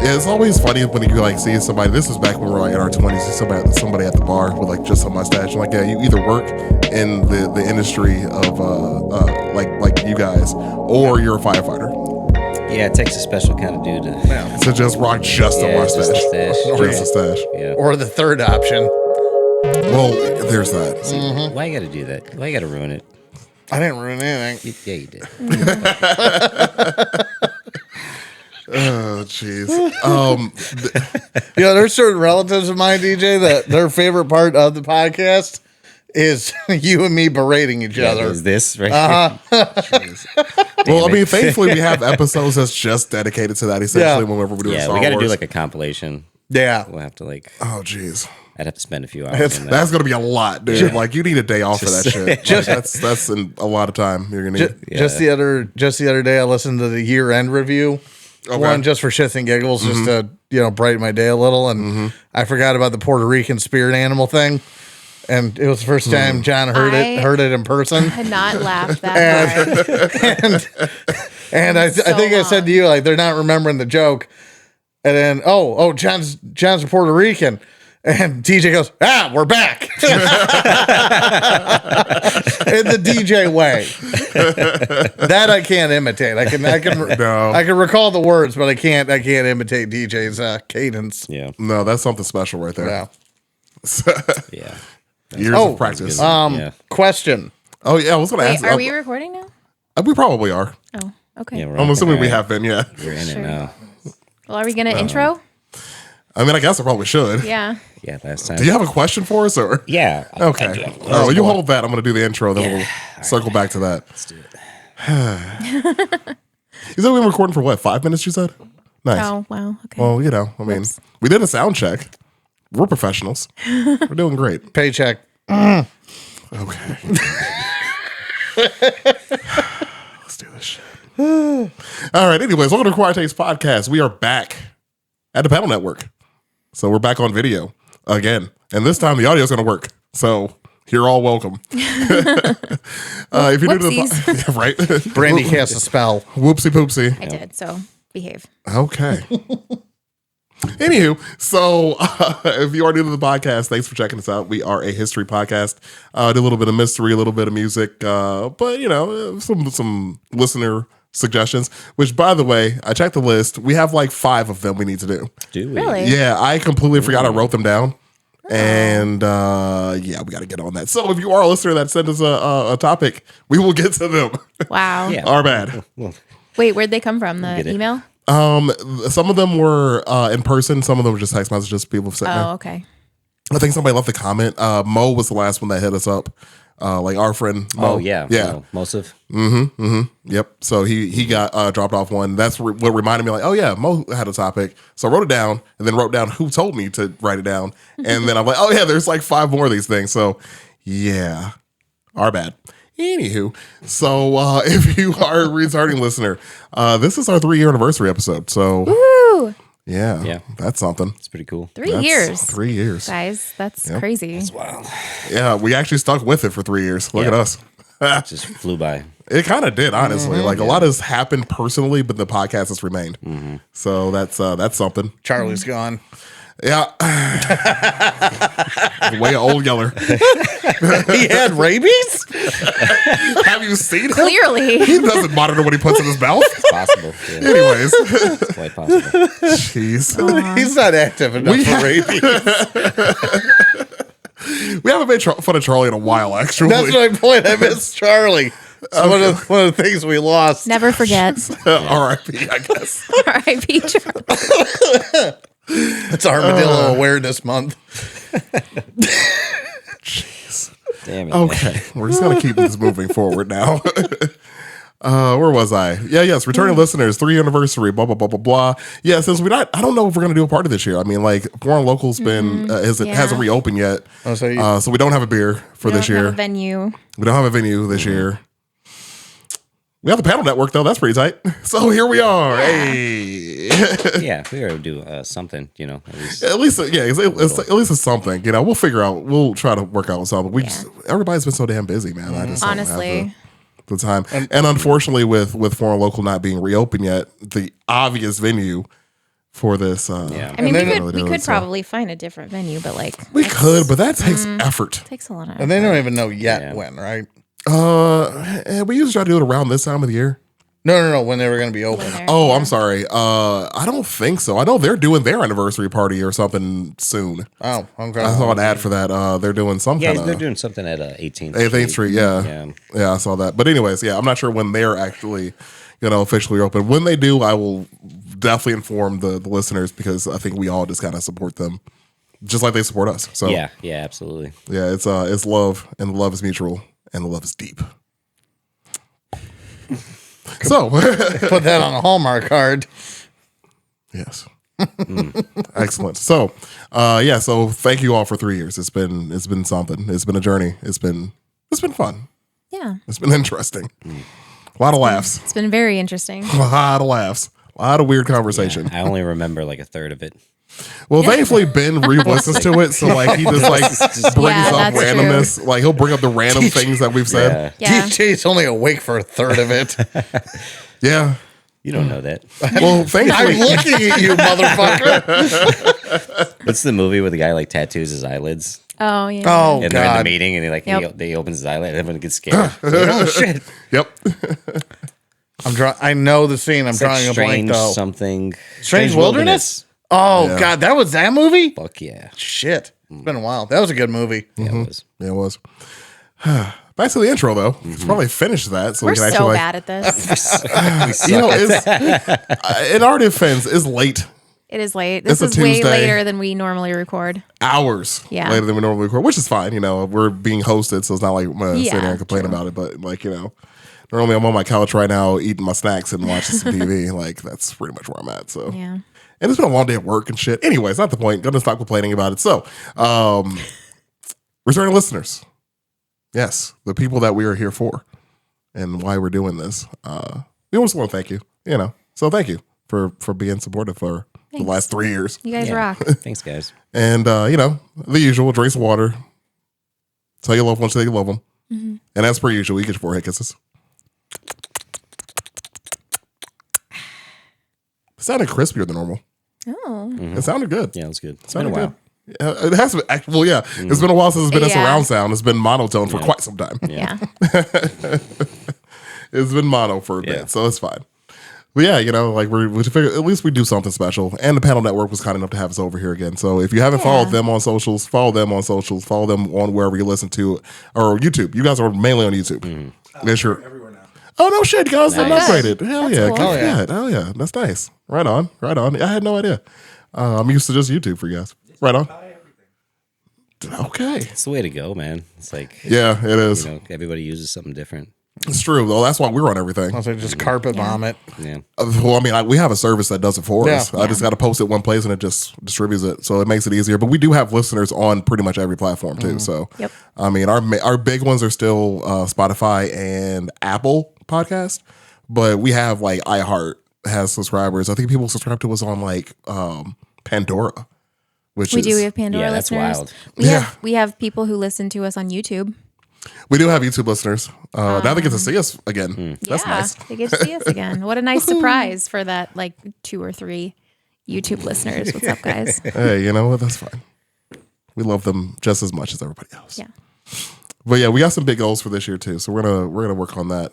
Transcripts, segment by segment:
Yeah, it's always funny when you like see somebody. This was back when we were like in our 20s. See somebody at the bar with like just a mustache. I'm like, yeah, you either work in the industry of like you guys, or you're a firefighter. Yeah, it takes a special kind of dude to just rock just a mustache. Just a stash. Just a stash. Yeah. Or the third option. Well, there's that. Mm-hmm. Why you got to do that? Why you got to ruin it? I didn't ruin anything. Yeah, you did. Oh, jeez. There's certain relatives of mine, DJ, that their favorite part of the podcast is you and me berating each other. Is this right? Well, I mean, thankfully we have episodes that's just dedicated to that. Essentially, whenever we're doing Star we got to Wars. do like a compilation. Yeah, we'll have to like. Oh, jeez. I'd have to spend a few hours. That's going to be a lot, dude. Like you need a day off for that shit. Like, that's a lot of time you're gonna need. Just the other day, I listened to the year-end review. One just for shits and giggles, just to brighten my day a little, and I forgot about the Puerto Rican spirit animal thing, and it was the first time John heard it in person. I had not laughed that hard. and I think I said to you, like, they're not remembering the joke, and then John's a Puerto Rican. And DJ goes, we're back. In the DJ way. That I can't imitate. I can recall the words, but I can't imitate DJ's cadence. Yeah. No, that's something special right there. Yeah. Yeah. Years of practice. Question. Oh yeah, I was gonna ask. Are we recording now? We probably are. Oh, okay. Yeah, I'm assuming we have been, yeah. We're in it now. Well, are we gonna intro? I mean, I guess I probably should. Yeah. Yeah, last time. Do you have a question for us, or? Yeah. Okay. Oh, you hold that. I'm going to do the intro, then we'll circle back to that. Let's do it. You said we've been recording for what, 5 minutes, you said? Nice. Oh, wow. Okay. Well, I mean, we did a sound check. We're professionals. We're doing great. Paycheck. Okay. Let's do this shit. All right. Anyways, welcome to Quiet Takes Podcast. We are back at the Panel Network. So we're back on video again. And this time the audio is going to work. So you're all welcome. If you're new to the right? Brandy cast a spell. Whoopsie poopsie. I did, so behave. Okay. Anywho, so if you are new to the podcast, thanks for checking us out. We are a history podcast. Do a little bit of mystery, a little bit of music, but some listener suggestions. Which, by the way, I checked the list. We have like 5 of them we need to do. Do we? Really? Yeah, I completely forgot I wrote them down. And we got to get on that. So if you are a listener that sent us a topic, we will get to them. Wow. Yeah. Our bad. Wait, where'd they come from? The email? Some of them were in person. Some of them were just text messages. People have sent me. Oh, okay. I think somebody left a comment. Mo was the last one that hit us up. Like our friend Mo. Oh, yeah. Yeah. Mosif. Yep. So he got dropped off one. That's what reminded me, like, oh yeah, Mo had a topic. So I wrote it down and then wrote down who told me to write it down. And then I'm like, oh yeah, there's like 5 more of these things. So yeah, our bad. Anywho, so if you are a returning listener, this is our 3-year anniversary episode. So Woo! yeah, that's something. It's pretty cool. 3 years. 3 years. Guys, that's crazy. That's wild. Yeah, we actually stuck with it for 3 years. Look at us. It just flew by. It kind of did, honestly. Like a lot has happened personally, but the podcast has remained. So that's something. Charlie's gone. Yeah. Way old yeller. He had rabies? Have you seen him? Clearly. He doesn't monitor what he puts in his mouth. It's possible. Yeah. Anyways. It's quite possible. Jeez. He's not active enough for rabies. We haven't made fun of Charlie in a while, actually. That's my point. I miss Charlie. It's one of the things we lost. Never forget. R.I.P., I guess. R.I.P. Charlie. It's Armadillo Awareness Month. Jeez. Damn it. Okay. We're just going to keep this moving forward now. Where was I? Yes. Returning listeners, 3 anniversary, blah, blah, blah, blah, blah. Yeah, since I don't know if we're going to do a party this year. I mean, like, Foreign Local's hasn't reopened yet. So we don't have a beer for this year. We don't have a venue. We don't have a venue this year. We have the Panel Network, though. That's pretty tight. So here we are. Hey. Yeah, we gotta do something, At At least it's something. We'll figure out. We'll try to work out something. Everybody's been so damn busy, man. I just don't Honestly. have the time. And unfortunately, with Foreign Local not being reopened yet, the obvious venue for this. Yeah. I mean, And then- we could probably find a different venue, but like We could, but that takes effort. takes a lot of And they effort. don't even know yet Yeah. when, right? We usually try to do it around this time of the year. No. When they were going to be open. There. Oh, Yeah. I'm sorry. I don't think so. I know they're doing their anniversary party or something soon. Oh, okay. I saw an ad for that. They're doing some Yeah, kind they're of doing something at 18th 8th Street. Yeah. Yeah, I saw that. But anyways, yeah, I'm not sure when they're actually, officially open. When they do, I will definitely inform the listeners because I think we all just kind of support them, just like they support us. So Yeah, absolutely. yeah, it's love, and the love is mutual, and the love is deep. So Put that on a Hallmark card. yes. Excellent. So, so thank you all for 3 years. It's been something. It's been a journey. It's been fun. Yeah. It's been interesting. A lot of laughs. It's been very interesting. A lot of laughs. A lot of weird conversation. I only remember like a third of it. Well, thankfully Ben re-listens to it, so like he just like brings Yeah, up that's randomness. Like he'll bring up the random things that we've said. Yeah. Yeah. DJ's only awake for a third of it. Yeah. You don't know that. Well, thankfully, I'm looking at you, motherfucker. What's the movie where the guy like tattoos his eylids? Oh yeah. Oh, And they're in the God. meeting and he like Yep. he opens his eyelid and everyone gets scared. It's like, oh shit. yep. I know the scene. I'm It's like drawing a blank, strange though. something. Strange Wilderness? Oh, Yeah. God. That was that movie? Fuck yeah. Shit. It's been a while. That was a good movie. Yeah, it was. Yeah, it was. Back to the intro though. Let's probably finish that so We're we can so actually bad at this. it's in our defense, it's late. It is late. This It's a is way Tuesday. later than we normally record. Hours Yeah. later than we normally record, which is fine. We're being hosted, so it's not like I'm gonna sit Yeah, there and complain about it. But like, normally I'm on my couch right now eating my snacks and watching some TV. Like that's pretty much where I'm at. So Yeah. and it's been a long day at work and shit. Anyways, not the point. Gonna stop complaining about it. So, returning listeners. Yes, the people that we are here for and why we're doing this. We always want to thank you, So thank you for being supportive for the Thanks. last 3 years. You guys Yeah. rock. Thanks, guys. And, the usual, drink some water. Tell your loved ones that you love them. Mm-hmm. And as per usual, you get your forehead kisses. It sounded crispier than normal. Oh. It sounded good. Yeah, it was good. It's Sounded been a while. good. It has been. Well, yeah. It's been a while since it's been a Yeah. surround sound. It's been monotone for quite some time. Yeah. It's been mono for a Yeah. bit, so it's fine. But yeah, we figure at least we do something special. And the Panel Network was kind enough to have us over here again. So if you haven't followed them on socials, follow them on socials. Follow them on wherever you listen to, or YouTube. You guys are mainly on YouTube. Yes, sure. Everywhere now. Oh no, shit, you guys have Nice. upgraded. Hell That's yeah, cool. good Oh, yeah. shit. Hell yeah, that's nice. Right on. I had no idea. I'm used to just YouTube for you guys. Right on. Buy everything. Okay. It's the way to go, man. It's like Yeah, it is. everybody uses something different. It's true. Though that's why we're on everything. I was like, just carpet bomb it. Yeah. Well, I mean, we have a service that does it for us. Yeah. I just got to post it one place and it just distributes it, so it makes it easier. But we do have listeners on pretty much every platform too. So, Yep. I mean, our big ones are still Spotify and Apple Podcast, but we have like iHeart has subscribers. I think people subscribe to us on like Pandora, which We is, do. We have Pandora Yeah, that's listeners. wild. We have people who listen to us on YouTube. we do have YouTube listeners. Now they get to see us again. That's yeah, nice. they get to see us again. What a nice surprise for that, like 2 or 3 YouTube listeners. What's up, guys? Hey, you know what? That's fine. We love them just as much as everybody else. Yeah. But yeah, we got some big goals for this year too. So we're gonna work on that.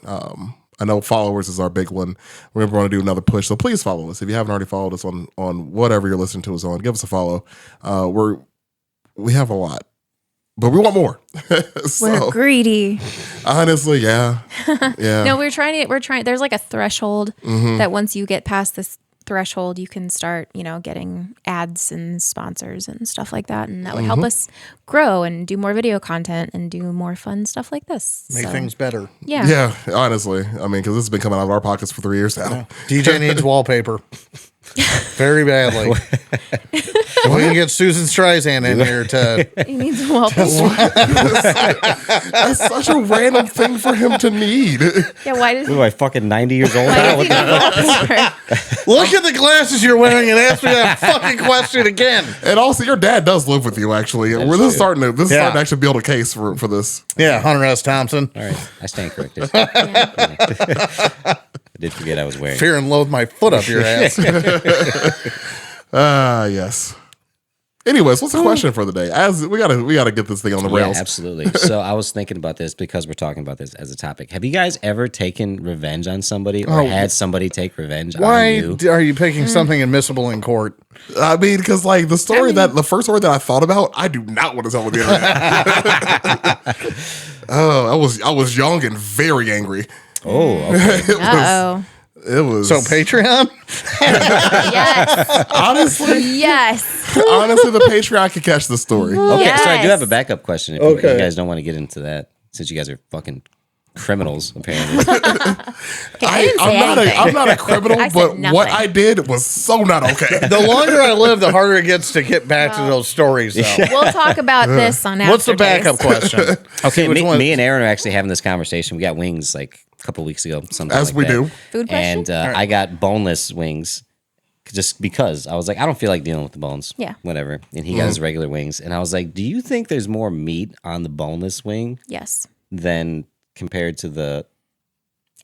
I know followers is our big one. We're gonna do another push. So please follow us. If you haven't already followed us on whatever you're listening to us on, give us a follow. We have a lot, but we want more. We're So greedy. honestly, yeah. Yeah. No, we're trying. There's like a threshold Mm-hmm. that once you get past this threshold, you can start, getting ads and sponsors and stuff like that. And that would help us grow and do more video content and do more fun stuff like this. Make So, things better. Yeah. Yeah, honestly. I mean, because this has been coming out of our pockets for 3 years now. DJ needs wallpaper. Very badly. We can get Susan Streisand in here to. He needs a wallpaper. That's such a random thing for him to need. Yeah, why does What am I fucking 90 years old why now? does he need wallpaper? Look at the glasses you're wearing and ask me that fucking question again. And also, your dad does live with you. Actually, this is starting to actually build a case for this. Yeah, Hunter S. Thompson. All right, I stand corrected. Yeah. I did forget I was wearing. Fear and loathe my foot up your ass. Yes. Anyways, what's the question for the day? As we gotta get this thing on the rails. Yeah, absolutely. So I was thinking about this because we're talking about this as a topic. Have you guys ever taken revenge on somebody or had somebody take revenge on Why you? are you picking something admissible in court? I mean, because like the first story that I thought about, I do not want to tell on the internet. I was young and very angry. Oh, okay. It was So Patreon? Yes. honestly, Yes. honestly, the Patreon could catch the story. Okay, so I do Yes. have a backup question if you guys don't want to get into that, since you guys are fucking criminals, apparently. Okay, I didn't say anything. I'm not a criminal, I said but nothing. what I did was so not okay. The longer I live, the harder it gets to get back to those stories, though. We'll talk about this on What's the After Days. backup question? Okay, Which one? me and Aaron are actually having this conversation. We got wings like a couple weeks ago, something As like we that. do. Food question? And I got boneless wings just because I was like, I don't feel like dealing with the bones. Yeah. Whatever. And he got his regular wings. And I was like, do you think there's more meat on the boneless wing Yes. than compared to the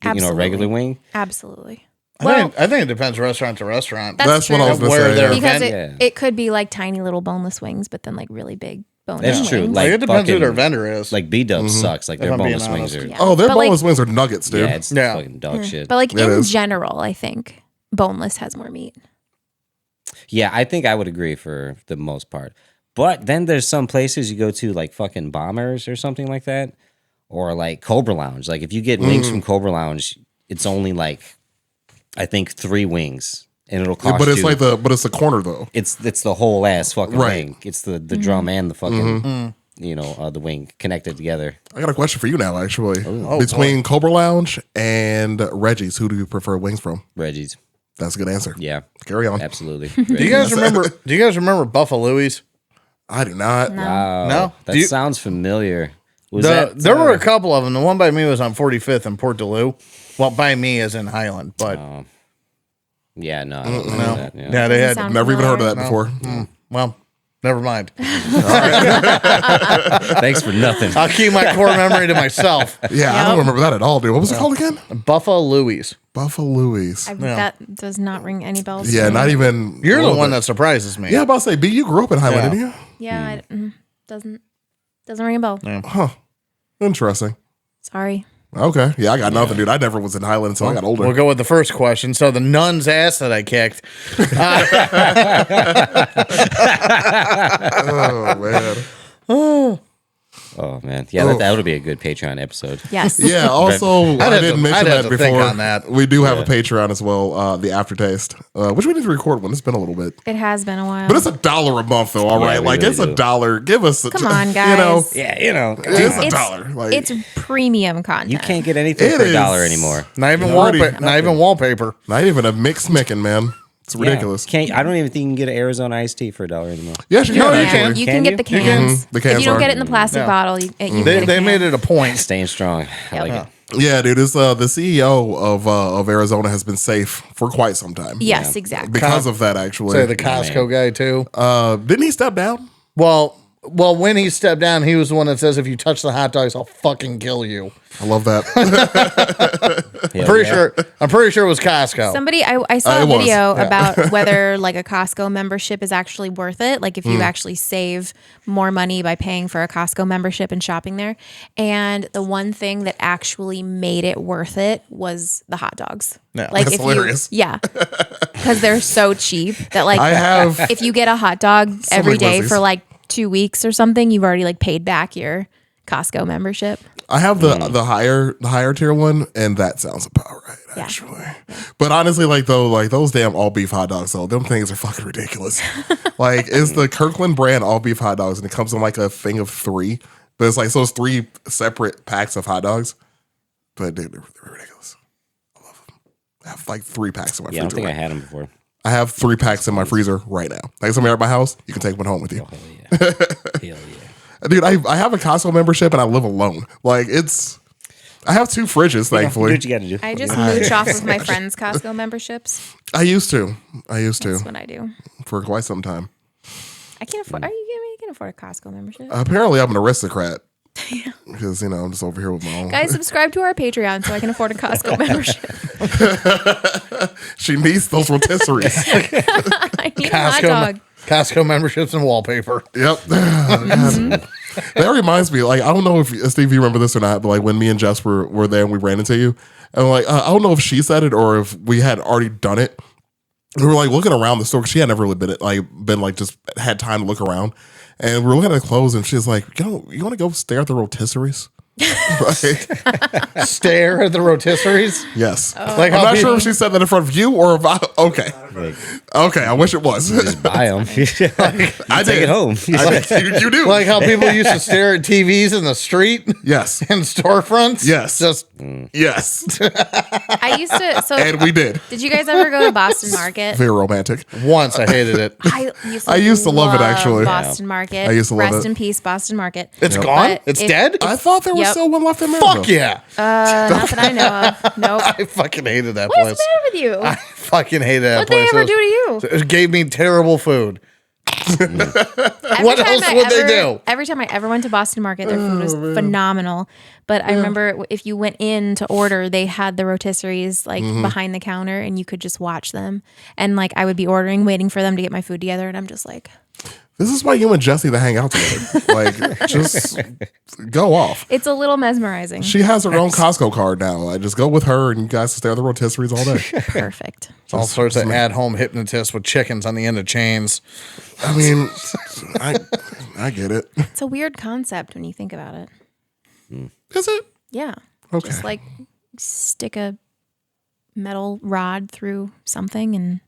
Absolutely. regular wing? Absolutely. I think it depends restaurant to restaurant. That's what I was true. gonna Where say. they're- Yeah. Because Yeah. it could be like tiny little boneless wings, but then like really big boneless That's wings. true. Like, Like it depends who their fucking- vendor is. Like B-Dub sucks. Like their I'm being boneless wings honest. are Yeah. Oh, their But, like- boneless wings are nuggets, dude. yeah, it's Yeah. fucking dog shit. But like It in is. general, I think boneless has more meat. Yeah, I think I would agree for the most part. But then there's some places you go to, like fucking Bombers or something like that, or like Cobra Lounge. Like if you get wings from Cobra Lounge, it's only like I think 3 wings, and it'll cost But it's you. like but it's the corner though. it's the whole ass fucking Right. wing. It's the drum and the fucking the wing connected together. I got a question for you now, actually. Oh, Between Cobra Lounge and Reggie's, who do you prefer wings from? Reggie's, That's a good answer. yeah, Carry on. absolutely. Do you guys remember? Do you guys remember Buffalo Louie's? I do not. Wow, No? that Do you- sounds familiar. Was that There were a couple of them. The one by me was on 45th in Port Duluth. Well, by me as in Highland, but Yeah, no, I don't remember no. that, Yeah, they had. sound Never even heard of that familiar. before. Well, never mind. Thanks for nothing. I'll keep my core memory to myself. Yeah, I don't remember that at all, dude. What was it called again? Buffalo Louie's. Buffalo Louie's. That does not ring any bells. Yeah, to me. not even. You're a the little one bit. that surprises me. Yeah, I'm about to say, B, you grew up in Highland, Yeah. didn't you? Yeah, doesn't ring a bell. Huh. Interesting. Sorry. Okay. Yeah, I got nothing, dude. I never was in Highland until I got older. We'll go with the first question. So the nun's ass that I kicked. Oh, man. Oh man, yeah, that would be a good Patreon episode. Yes. Yeah, also, I have didn't to- mention I'd have that to think before. on that. We do have a Patreon as well, the Aftertaste, which we need to record one. It's been a little bit. It has been a while. But it's $1 a month, though, all Yeah, right? we Like, really it's do. $1. Give us a Come on, You guys. know, Yeah, it's It's- $1. Like, it's premium content. you can't get anything It for is. $1 anymore. Not even Already- wallpaper. Not even wallpaper. not even a mixed mickin', man. It's ridiculous. Yeah. I don't even think you can get an Arizona iced tea for $1 anymore. Yes, you No, can, you actually. can. You Can can you? get the You cans. can. The cans if you don't are. get it in the plastic Yeah. bottle, you can They get a can. made it a point. Staying strong. I like it. Yeah, dude. It's the CEO of Arizona has been safe for quite some time. Yes, exactly. Because of that, actually. Say the Costco guy too. Didn't he step down? Well, when he stepped down, he was the one that says, "If you touch the hot dogs, I'll fucking kill you." I love that. Hell I'm pretty sure it was Costco. Somebody, I saw It a was. video about whether like a Costco membership is actually worth it. Like if you actually save more money by paying for a Costco membership and shopping there. And the one thing that actually made it worth it was the hot dogs. Yeah. Like That's if hilarious. because they're so cheap that like I have if you get a hot dog every many day Lizzies. for like 2 weeks or something, you've already like paid back your Costco membership. the higher tier one, and that sounds about right, Yeah. actually. But honestly, like those damn all beef hot dogs, though, them things are fucking ridiculous. Like, it's the Kirkland brand all beef hot dogs, and it comes in like a thing of 3, but it's like so it's 3 separate packs of hot dogs. But dude, they're ridiculous. I love them. I have like 3 packs in my Yeah, I don't freezer. think I had them before. I have 3 packs in my freezer right now. Like, somebody at my house, you can take one home with you. Hell yeah. Hell yeah. Dude, I have a Costco membership and I live alone. Like, I have 2 fridges, Do thankfully. what you got to do. I just mooch off of my friends' Costco memberships. I used to That's what I do. for quite some time. I can't afford. Are you kidding me? I can afford a Costco membership. Apparently, I'm an aristocrat. Because, I'm just over here with my own. Guys, subscribe to our Patreon so I can afford a Costco membership. She needs those rotisseries. I I need a hot dog. Costco memberships and wallpaper. Yep. That reminds me, like, I don't know if Steve, you remember this or not, but like when me and Jess were there and we ran into you, and like, I don't know if she said it or if we had already done it. We were like looking around the store because she had never really been just had time to look around, and we were looking at the clothes, and she's like, you want to go stare at the rotisseries? Right? Stare at the rotisseries? Yes. Like I'm how not sure people- if she said that in front of you or if okay. Okay, I wish it was. Just buy them. I Take did. it home. You do. Like how people used to stare at TVs in the street yes. and storefronts? Yes. Just Yes. I used to. So, And we did. did you guys ever go to Boston Market? Very romantic. once I hated it. I used to love it, actually. Boston Market. I used to love Rest it. in peace, Boston Market. It's gone? But It's if- dead? I thought there was Yep. still one left in America. Fuck yeah. Not that I know of. Nope. I fucking hated that What's the place. matter with you? I fucking hated that What'd they place. ever do to you? It gave me terrible food. Every What time else I would they ever- do? Every time I ever went to Boston Market, their food was phenomenal. But I remember if you went in to order, they had the rotisseries like behind the counter, and you could just watch them. And like I would be ordering, waiting for them to get my food together, and I'm just like, This is why you and Jesse to hang out together. Like, just go off. it's a little mesmerizing. She has her own Costco card now. I just go with her and you guys stare at the rotisseries all day. Perfect. All sorts of at-home hypnotists with chickens on the end of chains. I mean, I get it. It's a weird concept when you think about it. Is it? Yeah. Okay. Just like stick a metal rod through something and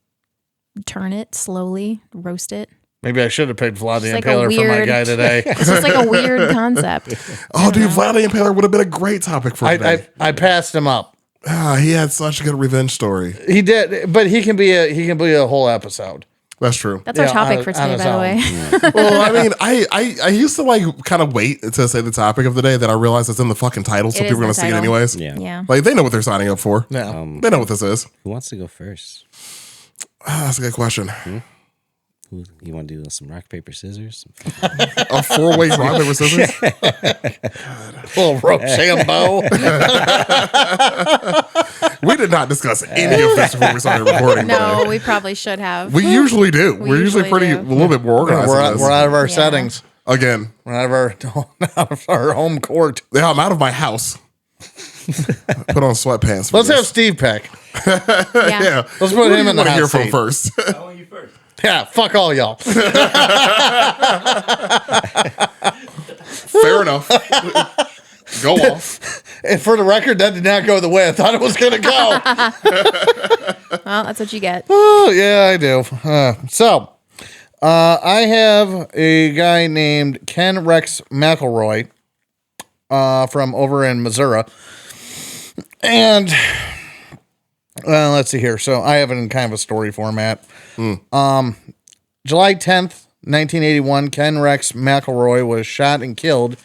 turn it slowly, roast it. Maybe I should have picked Vlad the It's like a Impaler for my weird- guy today. It's just like a weird concept. Oh, dude, Vlad the Impaler would have been a great topic for today. I passed him up. He had such a good revenge story. He did, but he can be a whole episode. That's true. That's our Yeah, topic on- for on today, his by the own. way. Well, I mean, I used to like kind of wait to say the topic of the day. Then I realized it's in the fucking title, so It is people are in going the to see it title. anyways. Yeah. Yeah. Like, they know what they're signing up for. Yeah. They know what this is. Who wants to go first? That's a good question. You want to do some rock, paper, scissors? A four-way rock, paper, scissors? Little Rochambeau. We did not discuss any of this before we started recording. No, today. we probably should have. We usually do. We're usually usually pretty, do. a little bit more organized. we're, than out, this. we're out of our Yeah. settings. Again, We're out of our home court. yeah, I'm out of my house. Put on sweatpants. for Let's have this. Steve pick. Yeah. Yeah. Let's put Who do him you in the wanna hot hear from seat. first. Yeah, fuck all y'all. Fair enough. Go off. And for the record, that did not go the way I thought it was going to go. Well, that's what you get. Oh, yeah, I do. I have a guy named Ken Rex McElroy from over in Missouri. And let's see here. So I have it in kind of a story format. July 10th, 1981, Ken Rex McElroy was shot and killed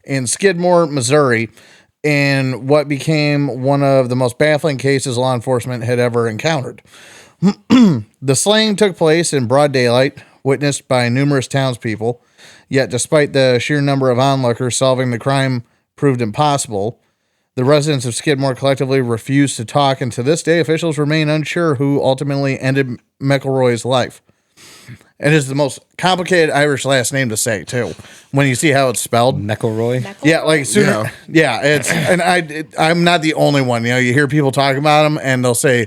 in Skidmore, Missouri, in what became one of the most baffling cases law enforcement had ever encountered. The slaying took place in broad daylight, witnessed by numerous townspeople. Yet, despite the sheer number of onlookers, solving the crime proved impossible. The residents of Skidmore collectively refused to talk, and to this day, officials remain unsure who ultimately ended McElroy's life. It is the most complicated Irish last name to say, too, when you see how it's spelled. McElroy? Yeah, like sooner. Yeah, it's and I'm not the only one. You know, you hear people talking about him, and they'll say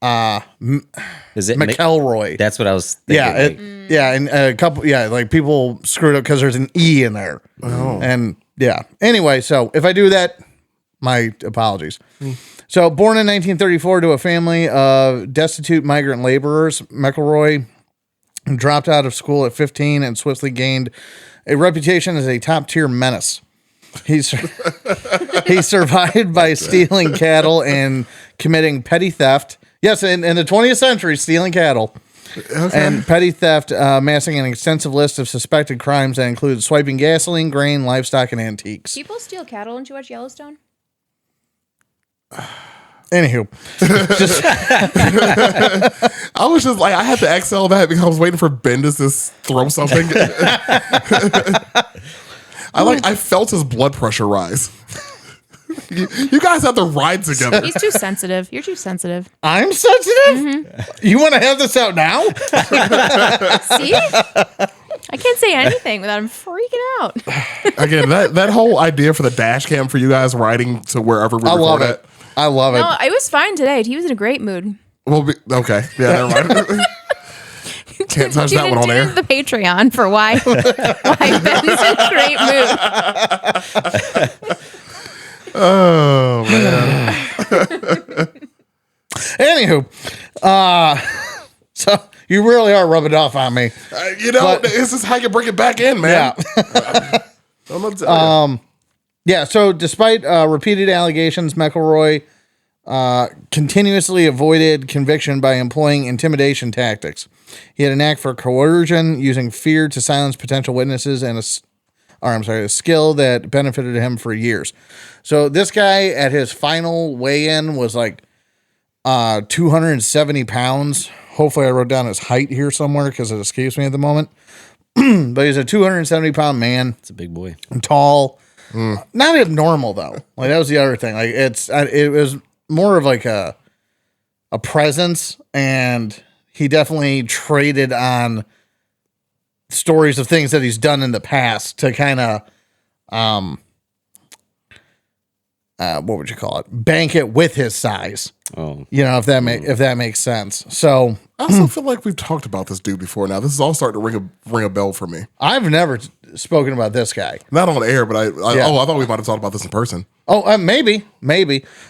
Is it McElroy. That's what I was thinking. Yeah, like, and a couple. Yeah, like people screwed up because there's an E in there. Oh. And yeah. Anyway, so if I do that, my apologies. So, born in 1934 to a family of destitute migrant laborers, McElroy dropped out of school at 15 and swiftly gained a reputation as a top-tier menace. He survived by stealing cattle and committing petty theft. Yes, in the 20th century, stealing cattle. Okay. And petty theft, amassing an extensive list of suspected crimes that include swiping gasoline, grain, livestock, and antiques. People steal cattle. Didn't you watch Yellowstone? Anywho, I was just like, I had to exhale that because I was waiting for Bendis to throw something. I felt his blood pressure rise. You guys have to ride together. He's too sensitive. You're too sensitive. I'm sensitive? You want to have this out now? See? I can't say anything without him freaking out. Again, that whole idea for the dash cam for you guys riding to wherever we I love record it. I love it. No, I was fine today. He was in a great mood. Okay. Yeah, never mind. Can't touch that one on air. The Patreon for why Ben's in a great mood. Oh, man. Anywho, so you really are rubbing off on me. This is how you bring it back in, man. Yeah. I'm gonna tell you. Yeah, so despite repeated allegations, McElroy continuously avoided conviction by employing intimidation tactics. He had a knack for coercion, using fear to silence potential witnesses, and a skill that benefited him for years. So this guy at his final weigh-in was like 270 pounds. Hopefully I wrote down his height here somewhere because it escapes me at the moment. But he's a 270-pound man. It's a big boy. Tall. Not abnormal though. Like that was the other thing. Like it was more of like a presence, and he definitely traded on stories of things that he's done in the past to kind of what would you call it? Bank it with his size. Oh, You know, if that makes sense. So I also feel like we've talked about this dude before now. This is all starting to ring a bell for me. I've never spoken about this guy. Not on air, but I Yeah. thought we might have talked about this in person. Oh, maybe.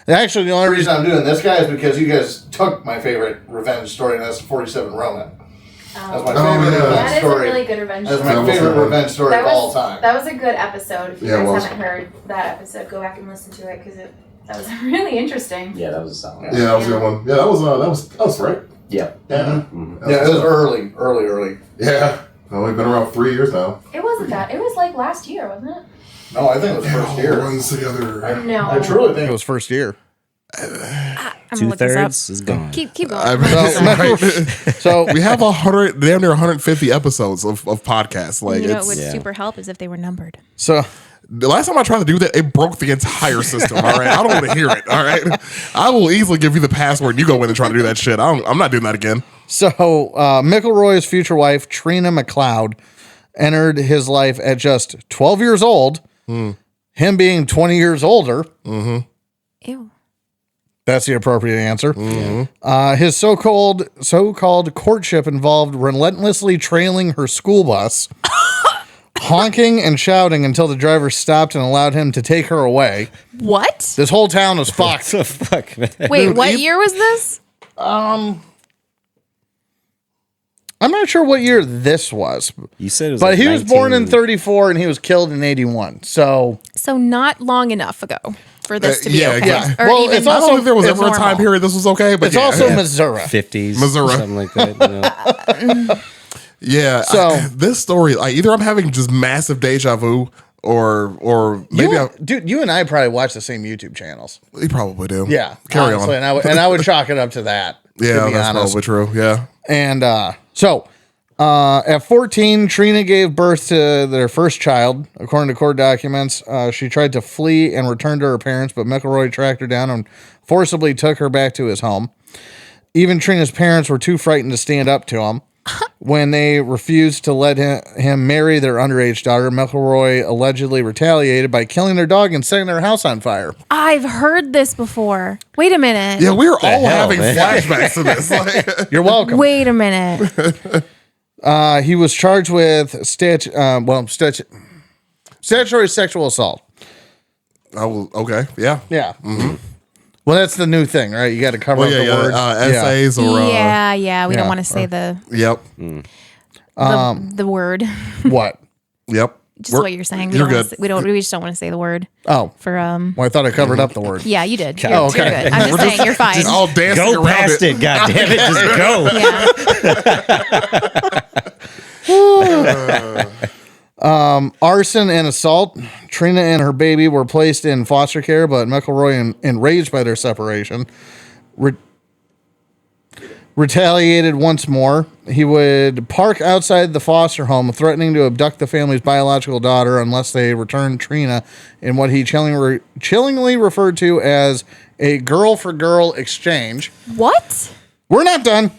Actually, the only reason I'm doing this guy is because you guys took my favorite revenge story, and that's 47 Roman. That's my favorite yeah. revenge That is a story. really good revenge That's story. my favorite revenge story of all time. That was a good episode. If you Yeah, it guys was. haven't heard that episode, go back and listen to it because that was really interesting. yeah, that was a solid. Yeah, that was a good one. Yeah, that was right. Yeah. Yeah. Yeah, it was early. Yeah. Well, we've been around 3 years now. It wasn't that. It was like last year, wasn't it? No, I think it was first year. Runs together. No. I truly think it was first year. I'm gonna look this up. 2/3 is gone. Keep going. I mean, right. So We have 100, damn near 150 episodes of podcasts. Like you know, it it's would Yeah. super help is if they were numbered. so the last time I tried to do that, it broke the entire system. All right, I don't want to hear it. All right, I will easily give you the password. And you go in and try to do that shit. I'm not doing that again. McElroy's future wife, Trina McLeod, entered his life at just 12 years old. Him being 20 years older. Ew. That's the appropriate answer. His so-called courtship involved relentlessly trailing her school bus, honking and shouting until the driver stopped and allowed him to take her away. What? This whole town was fucked. the fuck, man? Wait, what year was this? I'm not sure what year this was, You said it was but like he was born in 19 34 and he was killed in 81. So So not long enough ago for this to be yeah, okay. yeah. Or Well, even it's I don't also- think there was it's ever a time normal. period this was okay, but it's yeah. also Missouri. 50s, Missouri. something like that. You know? Yeah. So- this story, like either I'm having just massive deja vu, or maybe Dude, you and I probably watch the same YouTube channels. we probably do. Yeah, Carry honestly, on. and I would chalk it up to that. Yeah, to be that's honest. probably true. Yeah. And at 14, Trina gave birth to their first child. According to court documents, she tried to flee and return to her parents, but McElroy tracked her down and forcibly took her back to his home. Even Trina's parents were too frightened to stand up to him. When they refused to let him marry their underage daughter, McElroy allegedly retaliated by killing their dog and setting their house on fire. I've heard this before. Wait a minute. Yeah, we're all hell, having man? flashbacks to this. Like, You're welcome. Wait a minute. He was charged with statutory sexual assault. okay. Yeah. Yeah. Well, that's the new thing, right? You got to cover Well, up yeah, the words. essays or yeah, we yeah, don't want to say the Yep. word. What? Yep. Just what you're saying. We You're don't wanna good. say- we just don't want to say the word Oh, for well, I thought I covered up the word. Yeah, you did. Oh, okay. You're good. I'm just saying you're fine. Just all dancing Go around past it, God damn it, just go. Yeah. Arson and assault. Trina and her baby were placed in foster care, but McElroy, enraged by their separation, retaliated once more. he would park outside the foster home, threatening to abduct the family's biological daughter unless they returned Trina in what he chillingly referred to as a girl-for-girl exchange. What? We're not done.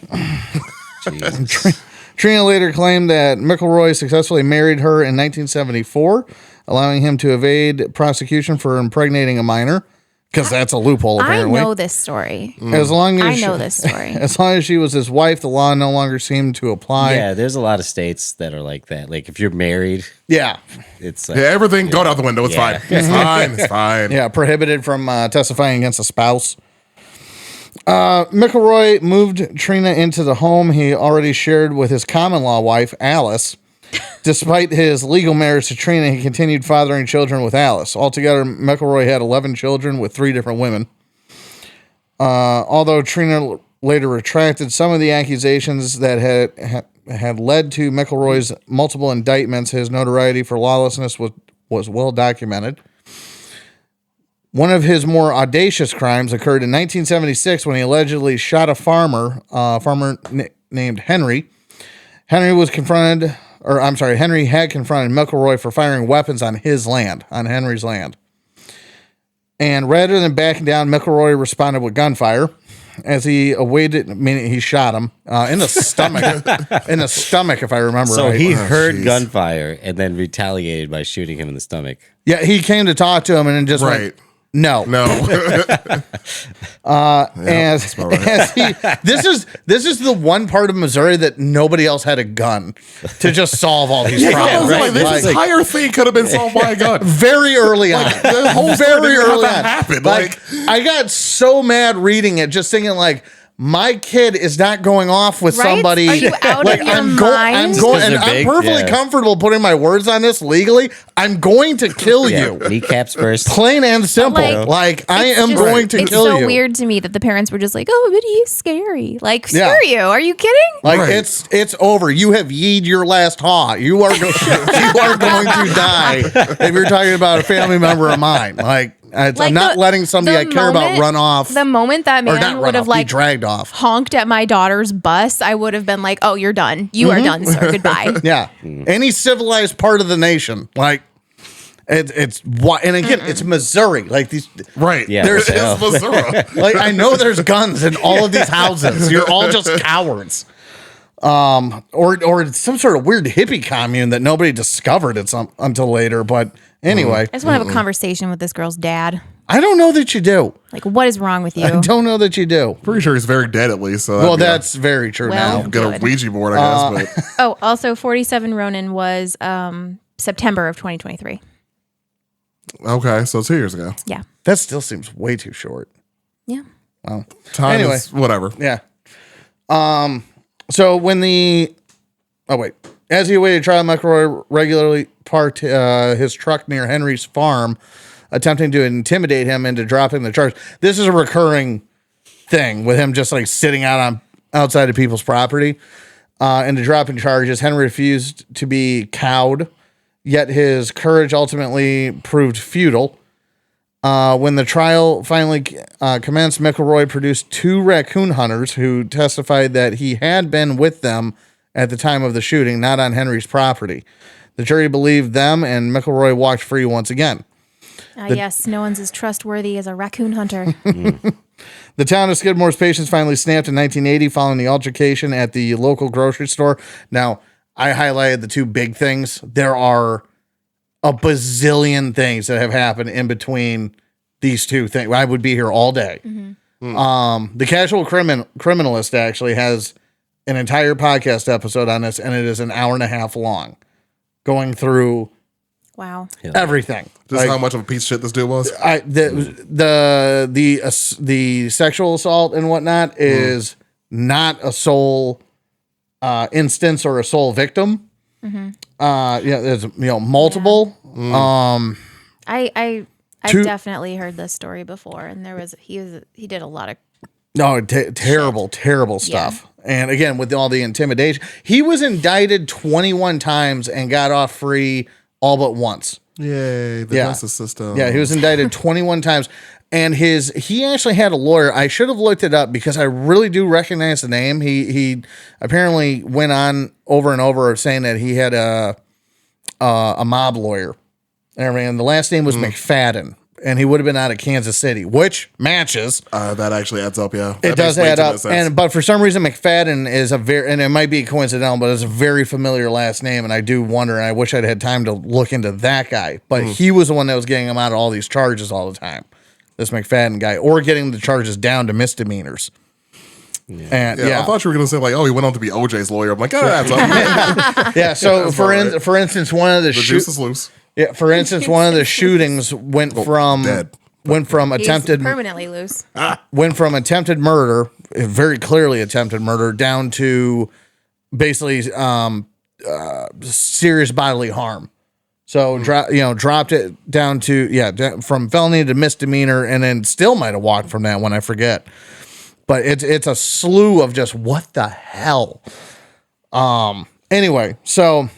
Jesus. Trina later claimed that McElroy successfully married her in 1974, allowing him to evade prosecution for impregnating a minor, because that's a loophole, apparently. I know this story. As long as I know this story. As long as she was his wife, the law no longer seemed to apply. Yeah, there's a lot of states that are like that. Like if you're married, Yeah. it's like, Yeah, everything going out the window. It's Yeah. fine. It's fine. It's fine. Yeah, prohibited from testifying against a spouse. McElroy moved Trina into the home he already shared with his common-law wife, Alice. Despite his legal marriage to Trina, he continued fathering children with Alice. Altogether, McElroy had 11 children with 3 different women. Although Trina later retracted some of the accusations that had led to McElroy's multiple indictments, his notoriety for lawlessness was well documented. One of his more audacious crimes occurred in 1976 when he allegedly shot a farmer named Henry. Henry had confronted McElroy for firing weapons on his land, on Henry's land. And rather than backing down, McElroy responded with gunfire. As he awaited, meaning he shot him in the stomach, if I remember so right. he heard jeez. gunfire and then retaliated by shooting him in the stomach. Yeah, he came to talk to him and then just Right. went, no. No. As this is the one part of Missouri that nobody else had a gun to just solve all these I problems. was like, this Like, entire thing could have been solved by a gun. very early on. The whole story Very didn't have early to on. happen. Like, I got so mad reading it, just thinking like, my kid is not going off with Right? somebody. Are you out like of your I'm mind? going, Because and they're I'm big, perfectly yeah. comfortable putting my words on this legally. I'm going to kill you. Kneecaps first. Plain and simple. Like I It's am just- going to it's kill so you. weird to me that the parents were just like, "Oh, but he's scary." Like, Yeah. screw you. Are you kidding? Like Right. it's over. You have yeed your last haw. You are going to die if you're talking about a family member of mine. Like I'm Like not the- letting somebody the I care about moment- run off. The moment that or man not would run have off, be like dragged off. honked at my daughter's bus, I would have been like, "Oh, you're done. You are done, sir. Goodbye." Yeah, any civilized part of the nation, like it's what. And again, it's Missouri. Like these, Right. Yeah. There's- Yeah. It's Missouri. like I know there's guns in all of these houses. You're all just cowards. Or some sort of weird hippie commune that nobody discovered until later. But anyway, I just want to have a conversation with this girl's dad. I don't know that you do. Like, what is wrong with you? I don't know that you do. Pretty sure he's very dead at least. So Well, that's very true Well- now. get a good. Ouija board, I guess. But Oh, also 47 Ronin was September of 2023. okay, so 2 years ago. Yeah. That still seems way too short. Yeah. Time Anyway. is whatever. Yeah. So as he awaited trial, McElroy regularly parked his truck near Henry's farm, attempting to intimidate him into dropping the charge. This is a recurring thing with him just like sitting out outside of people's property, into dropping charges. Henry refused to be cowed, yet his courage ultimately proved futile. When the trial finally commenced, McElroy produced 2 raccoon hunters who testified that he had been with them at the time of the shooting, not on Henry's property. The jury believed them, and McElroy walked free once again. Yes, no one's as trustworthy as a raccoon hunter. The town of Skidmore's patience finally snapped in 1980 following the altercation at the local grocery store. Now, I highlighted the 2 big things. There are a bazillion things that have happened in between these 2 things. I would be here all day. The Casual Criminalist actually has an entire podcast episode on this, and it is an hour and a half long, going through Wow. everything. Just Like, how much of a piece of shit this dude was. the sexual assault and whatnot is not a sole instance or a sole victim. There's multiple. I've Two- definitely heard this story before, and he did a lot of No, terrible stuff. And again, with all the intimidation, he was indicted 21 times and got off free all but once. Yay, the Yeah. justice system. Yeah, he was indicted 21 times. And he actually had a lawyer. I should have looked it up because I really do recognize the name. He apparently went on over and over saying that he had a mob lawyer. And the last name was McFadden. And he would have been out of Kansas City, which matches. That actually adds up, yeah. It does add up. But for some reason, McFadden is and it might be coincidental, but it's a very familiar last name. And I do wonder, and I wish I'd had time to look into that guy. But he was the one that was getting him out of all these charges all the time. This McFadden guy, or getting the charges down to misdemeanors. Yeah. And I thought you were going to say, like, he went on to be OJ's lawyer. I'm like, that's up. Yeah, so for instance, one of the juice is loose. Yeah, for instance, one of the shootings went from attempted permanently loose. Went from attempted murder, very clearly attempted murder, down to basically serious bodily harm. So dropped it down to from felony to misdemeanor, and then still might have walked from that one. I forget, but it's a slew of just what the hell. Anyway, so.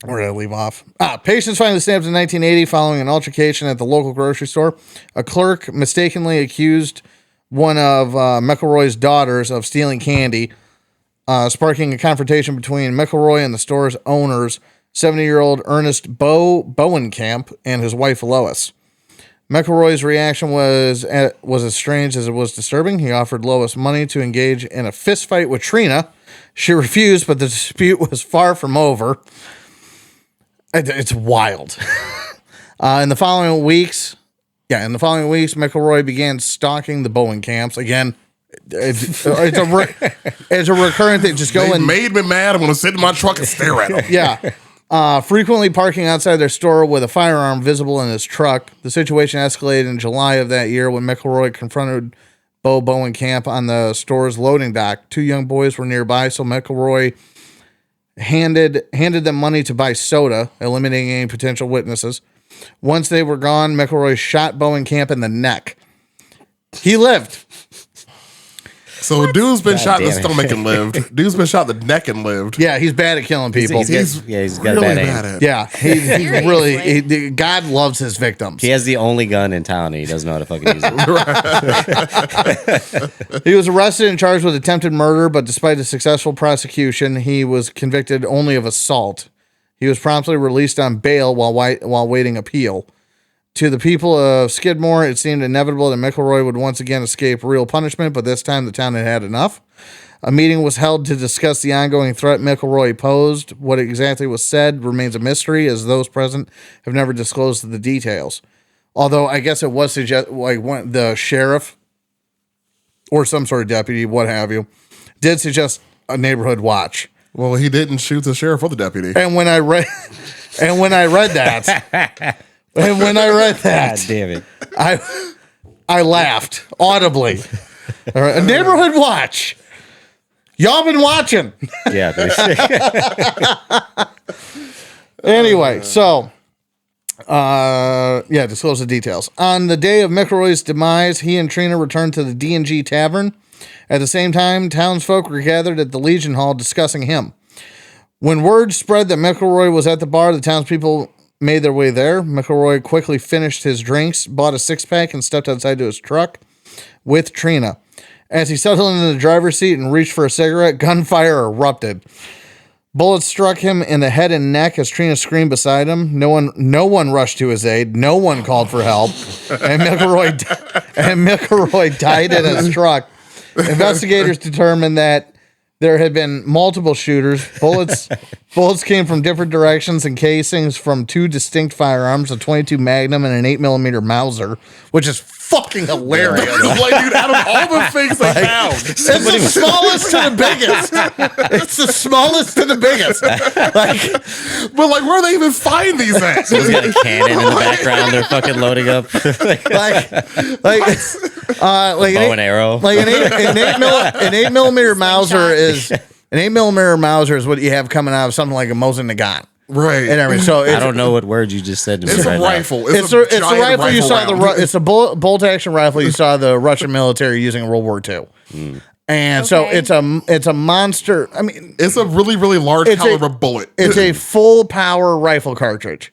Where did I leave off? Patients finally stabbed in 1980 following an altercation at the local grocery store. A clerk mistakenly accused one of McElroy's daughters of stealing candy, sparking a confrontation between McElroy and the store's owners, 70-year-old Ernest Bowenkamp and his wife Lois. McElroy's reaction was as strange as it was disturbing. He offered Lois money to engage in a fist fight with Trina. She refused, but the dispute was far from over. It's wild. In the following weeks, McElroy began stalking the Bowen camps. Again, it's a recurrent thing. Just go and made me mad. I'm going to sit in my truck and stare at them. Yeah. Frequently parking outside their store with a firearm visible in his truck. The situation escalated in July of that year when McElroy confronted Bowenkamp on the store's loading dock. Two young boys were nearby, so McElroy handed them money to buy soda, eliminating any potential witnesses. Once they were gone, McElroy shot Bowenkamp in the neck. He lived. So dude's been shot in the stomach and lived. Dude's been shot in the neck and lived. Yeah, he's bad at killing people. He's got really bad aim. Yeah, he's really. God loves his victims. He has the only gun in town, and he doesn't know how to fucking use it. He was arrested and charged with attempted murder, but despite a successful prosecution, he was convicted only of assault. He was promptly released on bail while waiting appeal. To the people of Skidmore, it seemed inevitable that McElroy would once again escape real punishment, but this time the town had had enough. A meeting was held to discuss the ongoing threat McElroy posed. What exactly was said remains a mystery, as those present have never disclosed the details. Although I guess it was the sheriff or some sort of deputy, what have you, did suggest a neighborhood watch. Well, he didn't shoot the sheriff or the deputy. And when I read that. And when I read that, God damn it, I laughed audibly. All right, a neighborhood watch. Y'all been watching. Yeah. Anyway, so disclose the details. On the day of McElroy's demise, he and Trina returned to the D&G Tavern. At the same time, townsfolk were gathered at the Legion Hall discussing him. When word spread that McElroy was at the bar, the townspeople made their way there. McElroy quickly finished his drinks, bought a six-pack, and stepped outside to his truck with Trina. As he settled into the driver's seat and reached for a cigarette, gunfire erupted. Bullets struck him in the head and neck as Trina screamed beside him. No one rushed to his aid. No one called for help. And McElroy died in his truck. Investigators determined that there had been multiple shooters. Bullets came from different directions and casings from two distinct firearms, a .22 Magnum and an 8mm Mauser, which is fucking hilarious. Like, dude, out of all the things they found, it's the smallest to the biggest. It's the smallest to the biggest. But where do they even find these at? Someone's got a cannon in the background. They're fucking loading up. Bow and arrow. Like an 8mm Mauser is an 8mm Mauser is what you have coming out of something like a Mosin Nagant. Right. And everything. So I don't know what word you just said to me. It's right a rifle. Now. It's a rifle you saw it's a bolt action rifle you saw the Russian military using in World War II. And so it's a monster. I mean, it's a really, really large caliber bullet. It's a full power rifle cartridge.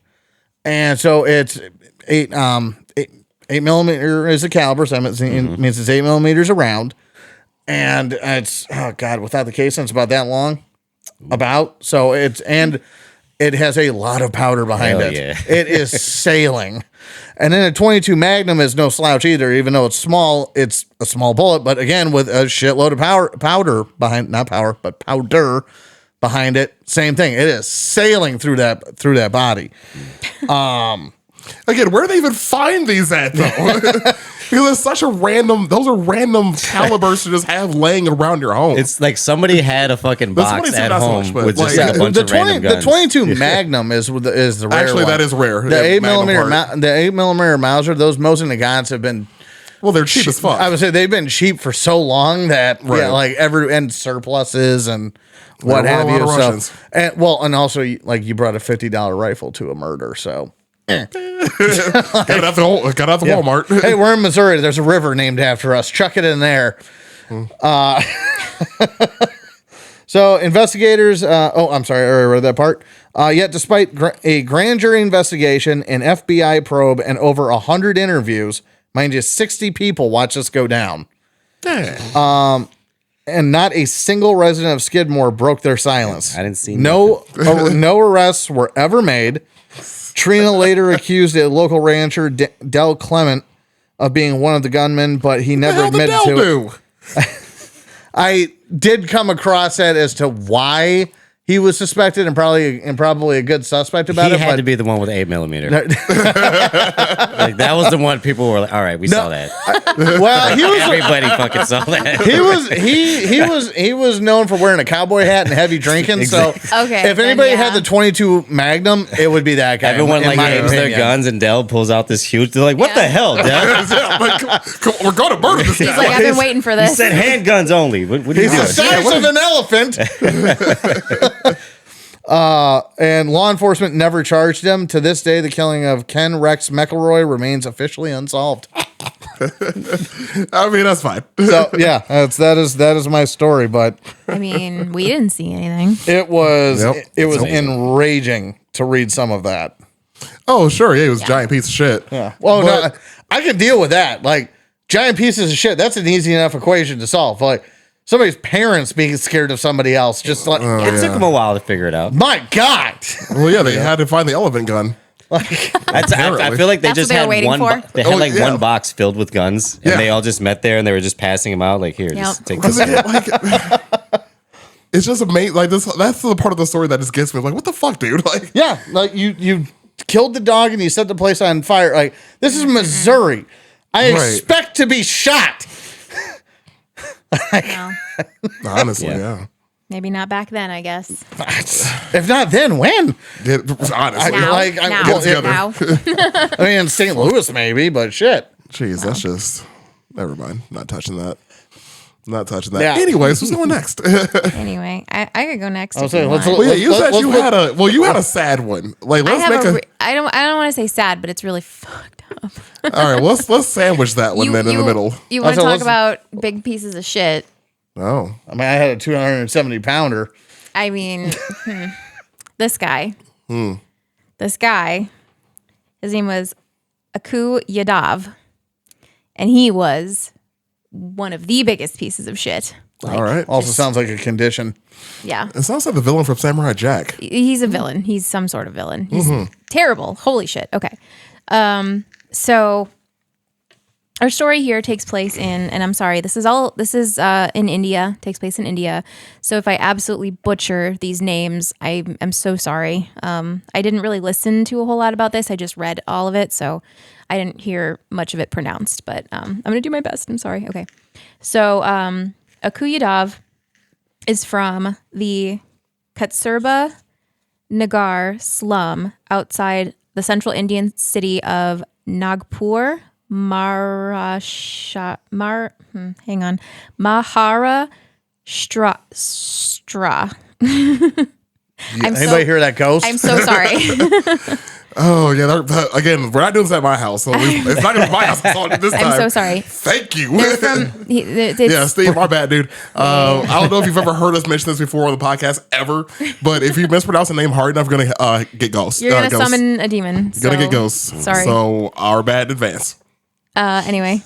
And so it's 8 8mm is a caliber, so it means it's 8 millimeters around. And it's, oh God, without the casing, it's about that long. So it has a lot of powder behind Hell it. yeah. It is sailing. And then a 22 Magnum is no slouch either, even though it's small. It's a small bullet, but again, with a shitload of powder behind, not power, but powder behind it. Same thing. It is sailing through that body. Again, where do they even find these at though? Because it's such a those are random calibers to just have laying around your home. It's like somebody had a fucking That's box what he said, at not so home much, but with just like- like a bunch of random guns. The 22 Magnum is the rare Actually, one. that is rare. The 8 Magnum millimeter, part. the 8 millimeter Mauser, those Mosin Nagants have been. Well, they're cheap as fuck. I would say they've been cheap for so long that Right. yeah, like and surpluses and what There were a have lot you. of So Russians. and also like you brought a $50 rifle to a murder, so. Got it out the Yeah. Walmart. Hey, we're in Missouri. There's a river named after us. Chuck it in there. So investigators. I'm sorry, I already read that part. Yet, despite a grand jury investigation, an FBI probe, and over 100 interviews, mind you, 60 people watched this go down. Damn. And not a single resident of Skidmore broke their silence. I didn't see no arrests were ever made. Trina later accused a local rancher, Del Clement, of being one of the gunmen, but he never What the admitted hell did to Del it. do? I did come across that as to why he was suspected and probably a good suspect about He it. had But to be the one with the 8 millimeter. Like that was the one people were like, all right, we saw that. well, Everybody fucking saw that. he was known for wearing a cowboy hat and heavy drinking. So Okay, if then anybody yeah. had the 22 Magnum, it would be that guy. Everyone in like my aims their opinion. guns and Dell pulls out this huge. They're like, what the hell, Dell? Yeah, like, come on, we're going to murder this guy. He's like, I've been waiting for You this. said handguns only. What are you He's the doing? size of an elephant. And law enforcement never charged him. To this day, the killing of Ken Rex McElroy remains officially unsolved. I mean, that's fine. So yeah, that is my story. But I mean, we didn't see anything. it was Yep. enraging to read some of that. Oh, sure. Yeah, he was a giant piece of shit. Yeah. Well, no, But- I can deal with that. Like giant pieces of shit. That's an easy enough equation to solve. Like somebody's parents being scared of somebody else. Just like It took them a while to figure it out. my God. Well, yeah, they had to find the elephant gun. I feel like they That's just what they were had waiting one. for? They had Oh, like yeah. one box filled with guns, and Yeah. they all just met there, and they were just passing them out. Like, here, just take this. Because it's just amazing. Like this, that's the part of the story that just gets me. Like, what the fuck, dude? Like, Yeah, like you killed the dog and you set the place on fire. Like this is Missouri. I Right. expect to be shot. No, honestly, Yeah. yeah. maybe not back then, I guess. If not then, when? Yeah, honestly, Now, like, I- now, well, yeah, now. I mean, in St. Louis maybe, but shit. jeez, that's just never mind. Not touching that. Not touching that. Yeah. Anyways, who's going next? Anyway, I could go next. I'll if say, you let's want. Well, yeah, you said Let's you look- had a sad one. Like, I let's have make I don't want to say sad, but it's really fucked up. all right. Let's sandwich that one then in the middle. You want to Also, talk let's- about big pieces of shit? Oh, I mean, I had a 270 pounder. I mean, this guy. This guy. His name was Aku Yadav, and he was one of the biggest pieces of shit. all right. Also sounds like a condition. Yeah. It sounds like the villain from Samurai Jack. He's a villain. He's some sort of villain. He's terrible. Holy shit. Okay. So our story here takes place in, and I'm sorry, this is in India, takes place in India. So if I absolutely butcher these names, I am so sorry. I didn't really listen to a whole lot about this. I just read all of it. So I didn't hear much of it pronounced, but I'm going to do my best. I'm sorry. Okay. So Aku Yadav is from the Katsurba Nagar slum outside the central Indian city of Nagpur, Maharashtra. Anybody hear that ghost? I'm so sorry. Oh yeah. Again, we're not doing this at my house, so it's not gonna be my house this time. I'm so sorry. Thank you. They're from Yeah, Steve, my bad, dude. I don't know if you've ever heard us mention this before on the podcast ever, but if you mispronounce the name hard enough, you're gonna get ghosts. You're gonna ghosts. summon a demon. You're gonna get ghosts. Sorry. So our bad in advance. Anyway,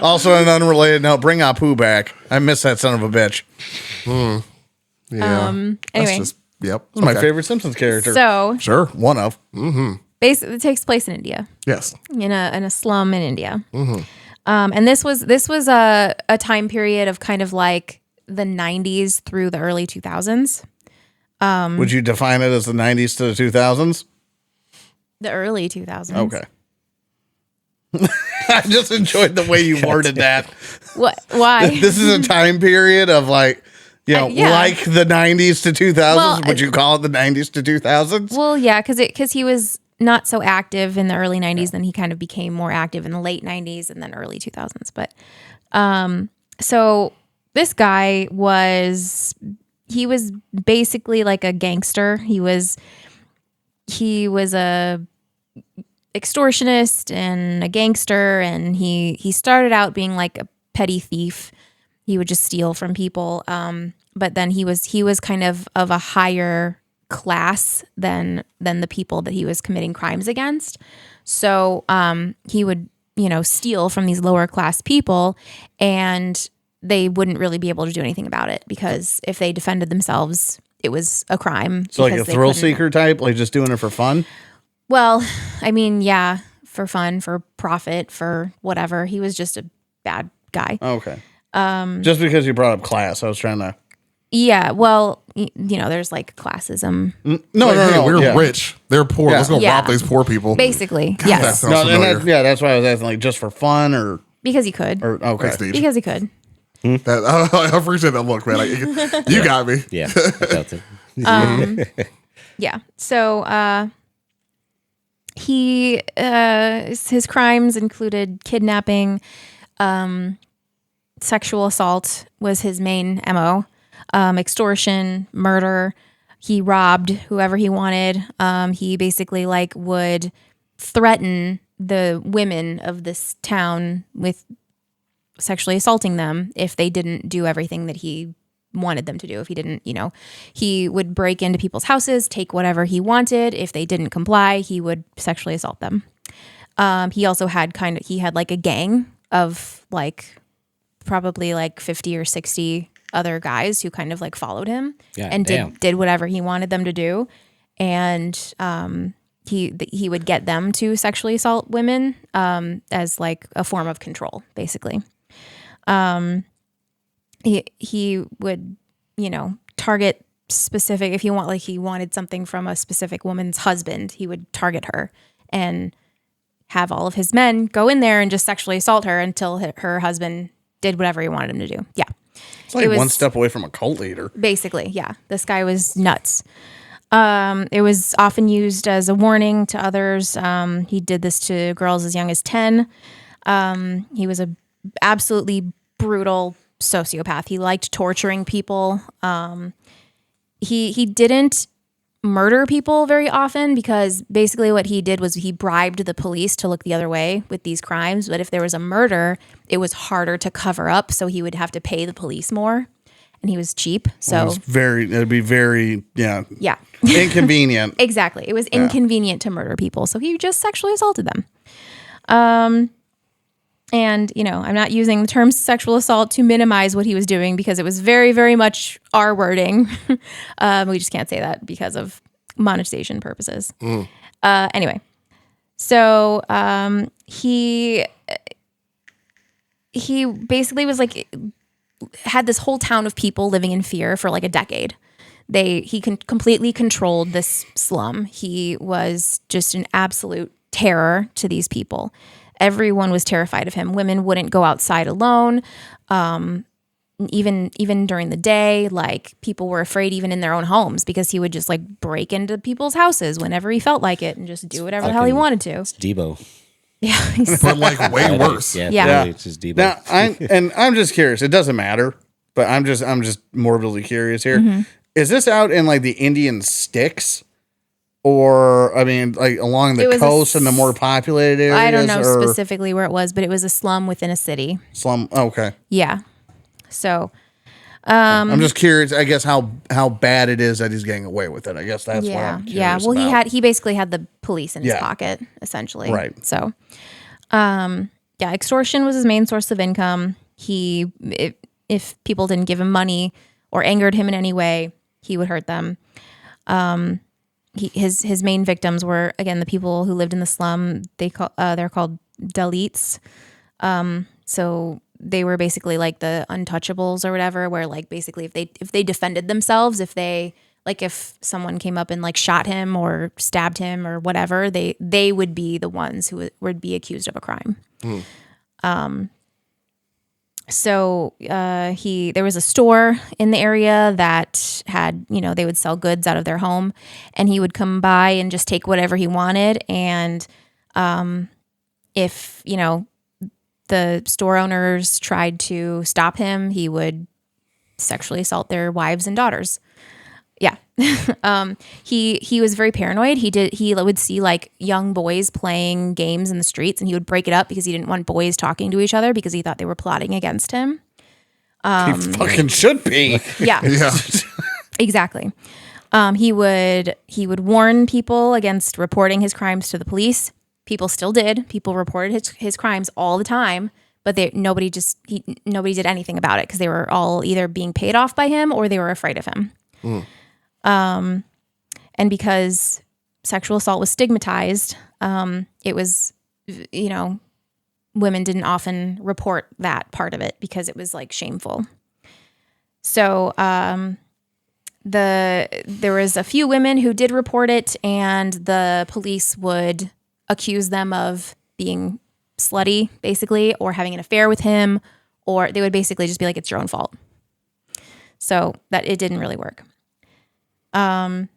Also, on an unrelated note, bring Apu back. I miss that son of a bitch. Yeah. anyway. That's just, yep. This is my favorite Simpsons character. So Sure. One of. basically, it takes place in India, Yes. in a slum in India. And this was a time period of kind of like the 90s through the early 2000s. Would you define it as the 90s to the 2000s? The early 2000s. Okay. I just enjoyed the way you worded that. What? Why? This is a time period of like, yeah. like the 90s to 2000s. Well, Would you call it the 90s to 2000s? Well, yeah, because he was not so active in the early 90s, then he kind of became more active in the late 90s and then early 2000s. But so this guy was basically like a gangster. He was a extortionist and a gangster, and he started out being like a petty thief. He would just steal from people, but then he was kind of a higher class than the people that he was committing crimes against. So he would steal from these lower class people, and they wouldn't really be able to do anything about it, because if they defended themselves, it was a crime. So like a because they thrill couldn't- seeker type, like just doing it for fun? Well, I mean, yeah, for fun, for profit, for whatever. He was just a bad guy. Okay. Just because you brought up class, I was trying to... Yeah, well, there's like classism. No, Hey, we're yeah. rich. They're poor. Yeah. Let's go Yeah. rob these poor people. Basically, That yes. sounds No, and familiar. that's why I was asking, like, just for fun or Because he could. okay. Thanks, Deej. Because he could. I appreciate that look, man. You got me. Yeah, I felt it. Yeah. So his crimes included kidnapping, sexual assault was his main MO, extortion, murder. He robbed whoever he wanted. He basically would threaten the women of this town with sexually assaulting them if they didn't do everything that he wanted them to do. If he didn't, he would break into people's houses, take whatever he wanted. If they didn't comply, he would sexually assault them. He also had like a gang of probably 50 or 60 other guys who kind of followed him and did whatever he wanted them to do. And he would get them to sexually assault women as a form of control, basically. He would, target specific, if he wanted something from a specific woman's husband, he would target her and have all of his men go in there and just sexually assault her until her husband did whatever he wanted him to do. Yeah. It's like It was- one step away from a cult leader. Basically, yeah. This guy was nuts. It was often used as a warning to others. He did this to girls as young as 10. He was a absolutely brutal sociopath. He liked torturing people. He didn't murder people very often, because basically what he did was he bribed the police to look the other way with these crimes. But if there was a murder, it was harder to cover up, so he would have to pay the police more, and he was cheap. So It'd be very, yeah. inconvenient. Exactly. It was inconvenient to murder people, so he just sexually assaulted them. And, I'm not using the term sexual assault to minimize what he was doing, because it was very, very much our wording. We just can't say that because of monetization purposes. Anyway, so he basically was had this whole town of people living in fear for a decade. He completely controlled this slum. He was just an absolute terror to these people. Everyone was terrified of him. Women wouldn't go outside alone. Even during the day, people were afraid even in their own homes, because he would just break into people's houses whenever he felt like it and just do whatever the hell he wanted to. It's Debo. Yeah. But way worse. Yeah, Yeah. totally, it's just Debo. Now, I'm just curious. It doesn't matter, but I'm just morbidly curious here. Mm-hmm. Is this out in the Indian sticks, or along It the was coast and the more populated areas? I don't know or specifically where it was, but it was a slum within a city. slum. Okay, Yeah. So, I'm just curious, I guess, how bad it is that he's getting away with it. I guess that's what I'm curious Well, about. he basically had the police in his Yeah. pocket, essentially. Right. So, extortion was his main source of income. If people didn't give him money or angered him in any way, he would hurt them. His main victims were, again, the people who lived in the slum. They're called Dalits. So they were basically like the untouchables or whatever, where like basically if they defended themselves, if someone came up and like shot him or stabbed him or whatever, they would be the ones who would be accused of a crime. So there was a store in the area that had, they would sell goods out of their home, and he would come by and just take whatever he wanted. And if, the store owners tried to stop him, he would sexually assault their wives and daughters. Yeah. He was very paranoid. He would see like young boys playing games in the streets, and he would break it up because he didn't want boys talking to each other because he thought they were plotting against him. He fucking should be. Yeah. Yeah. Exactly. He would warn people against reporting his crimes to the police. People still did. People reported his crimes all the time, but nobody did anything about it because they were all either being paid off by him or they were afraid of him. And because sexual assault was stigmatized, it was, women didn't often report that part of it because it was like shameful. So there was a few women who did report it, and the police would accuse them of being slutty, basically, or having an affair with him, or they would basically just be like, it's your own fault. So that it didn't really work. There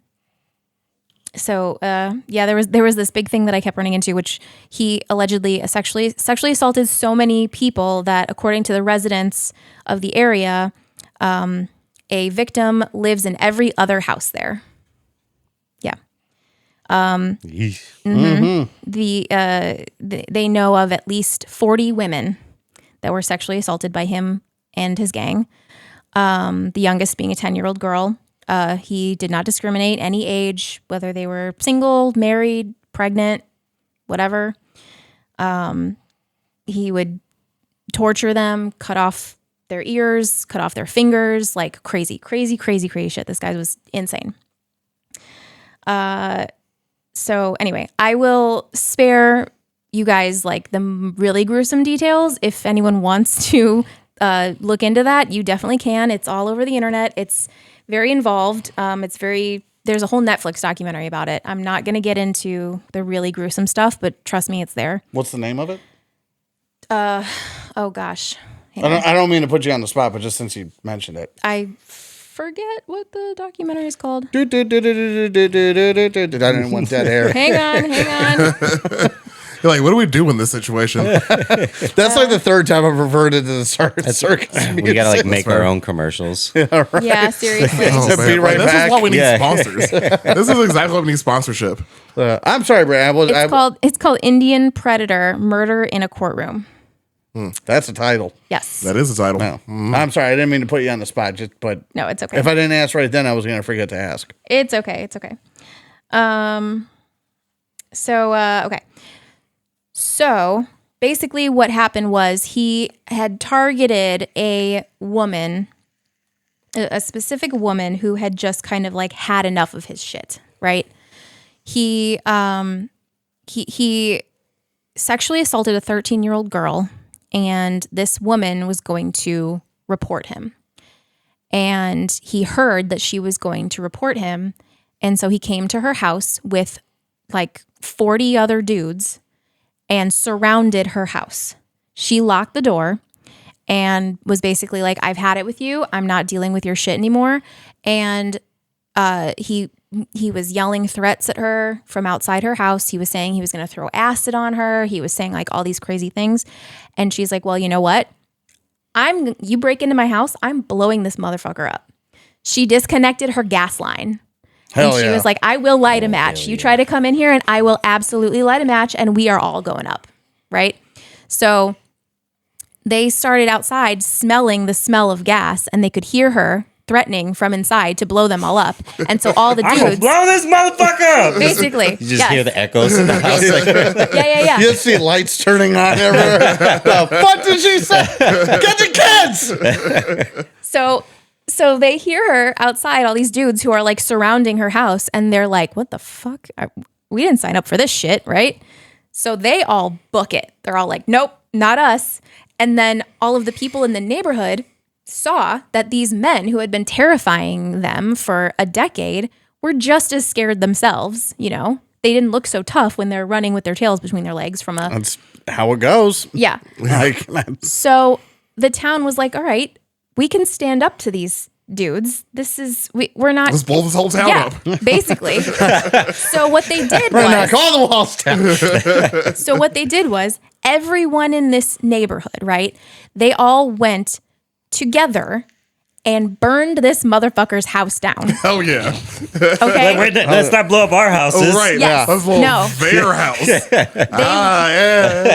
was this big thing that I kept running into, which he allegedly sexually assaulted so many people that, according to the residents of the area, a victim lives in every other house there. Yeah. They know of at least 40 women that were sexually assaulted by him and his gang. The youngest being a 10-year-old girl. He did not discriminate any age, whether they were single, married, pregnant, whatever. He would torture them, cut off their ears, cut off their fingers, like crazy shit. This guy was insane. So anyway, I will spare you guys like the really gruesome details. If anyone wants to look into that, you definitely can. It's all over the internet. It's very involved. There's a whole Netflix documentary about it. I'm not going to get into the really gruesome stuff, but trust me, it's there. What's the name of it? Oh gosh. I don't mean to put you on the spot, but just since you mentioned it. I forget what the documentary is called. I didn't want dead air. Hang on. You're like, what do we do in this situation? That's like the third time I've reverted to the circus. We gotta like make our own commercials. Yeah, seriously. Oh, Be right this back. is why we need Yeah. sponsors. This is exactly what we need sponsorship. I'm sorry, Brad. It's called Indian Predator: Murder in a Courtroom. That's a title. Yes. That is the title. No. I'm sorry. I didn't mean to put you on the spot. But No, it's okay. if I didn't ask right then, I was going to forget to ask. It's okay. So basically what happened was he had targeted a woman, a specific woman who had just kind of like had enough of his shit, right? He sexually assaulted a 13-year-old girl, and this woman was going to report him. And he heard that she was going to report him, and so he came to her house with like 40 other dudes and surrounded her house. She locked the door and was basically like, I've had it with you. I'm not dealing with your shit anymore. And he was yelling threats at her from outside her house. He was saying he was going to throw acid on her. He was saying like all these crazy things. And she's like, well, you know what? You break into my house, I'm blowing this motherfucker up. She disconnected her gas line. Hell and she yeah. was like, I will light a match. You try to come in here and I will absolutely light a match and we are all going up. Right? So they started outside smelling the smell of gas, and they could hear her threatening from inside to blow them all up. And so all the I'm gonna dudes, blow this motherfucker up. basically, You just hear the echoes in the house. Like, yeah. You see lights turning on everywhere. The fuck did she say? Get the kids! So they hear her outside, all these dudes who are like surrounding her house, and they're like, what the fuck? We didn't sign up for this shit, right? So they all book it. They're all like, nope, not us. And then all of the people in the neighborhood saw that these men who had been terrifying them for a decade were just as scared themselves. You know, they didn't look so tough when they're running with their tails between their legs from a... That's how it goes. Yeah. Like, So the town was like, all right, we can stand up to these dudes. We're not... Let's blow this whole town up. Basically. So what they did we're was... knock all the walls down. So what they did was everyone in this neighborhood, right? They all went together and burned this motherfucker's house down. Hell yeah. Okay? wait, let's not blow up our houses. Oh, right. Yes. Let's blow No. their house. They,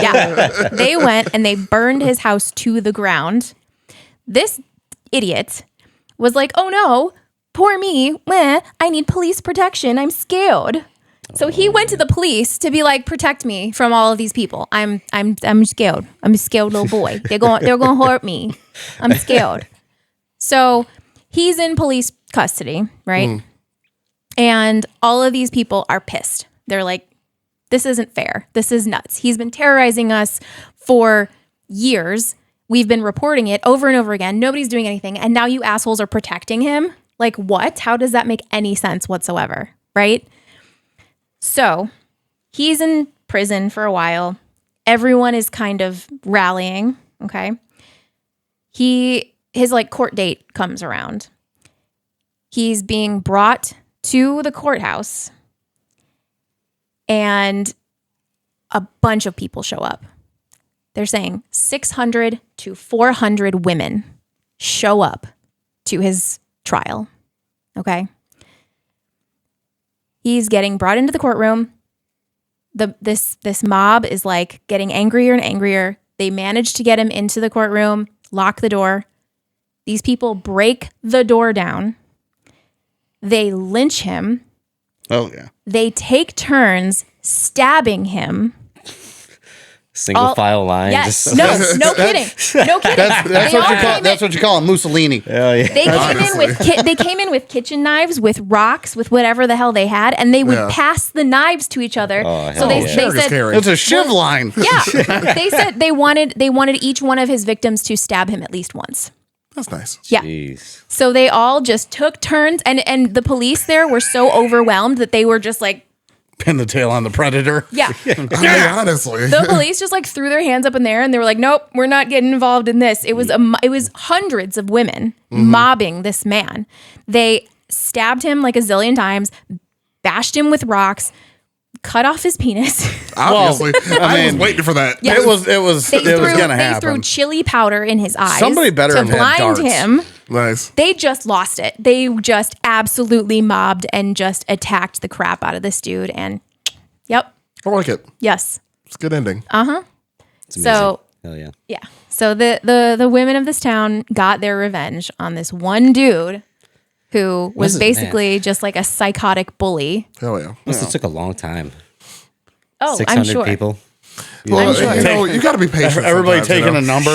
Yeah. they went and they burned his house to the ground. This idiot was like, oh no, poor me. Meh, I need police protection. I'm scared. So he went to the police to be like, protect me from all of these people. I'm scared. I'm a scared little boy. They're going to hurt me. I'm scared. So he's in police custody, right? And all of these people are pissed. They're like, this isn't fair. This is nuts. He's been terrorizing us for years. We've been reporting it over and over again. Nobody's doing anything. And now you assholes are protecting him? Like what? How does that make any sense whatsoever? Right? So he's in prison for a while. Everyone is kind of rallying. Okay. His like court date comes around. He's being brought to the courthouse and a bunch of people show up. They're saying 600 to 400 women show up to his trial. Okay. He's getting brought into the courtroom. This mob is like getting angrier and angrier. They manage to get him into the courtroom, lock the door. These people break the door down. They lynch him. Oh, yeah. They take turns stabbing him. Single file lines. Yes. No kidding. No kidding. That's what you call a Mussolini. Hell yeah. They came in with kitchen knives, with rocks, with whatever the hell they had, and they would pass the knives to each other. hell they yeah. said It's a shiv line. yeah. They said they wanted each one of his victims to stab him at least once. That's nice. Yeah. Jeez. So they all just took turns, and the police there were so overwhelmed that they were just like, Pin the tail on the predator. yeah. I mean, honestly. The police just like threw their hands up in the air and they were like, nope, we're not getting involved in this. It was hundreds of women mobbing this man. They stabbed him like a zillion times, bashed him with rocks, cut off his penis. Obviously. I was waiting for that. Yes. It was gonna They threw happen. chili powder in his eyes. Somebody better to have had blind darts. him. Nice. They just lost it. They just absolutely mobbed and just attacked the crap out of this dude. And yep, I like it. yes. It's a good ending. So Hell yeah. yeah, so the women of this town got their revenge on this one dude who was basically just like a psychotic bully. Hell yeah. Must have took a long time. Oh, 600 I'm sure. people. Well, sure. you know, you got to be patient. Everybody sometimes, taking you know? a number.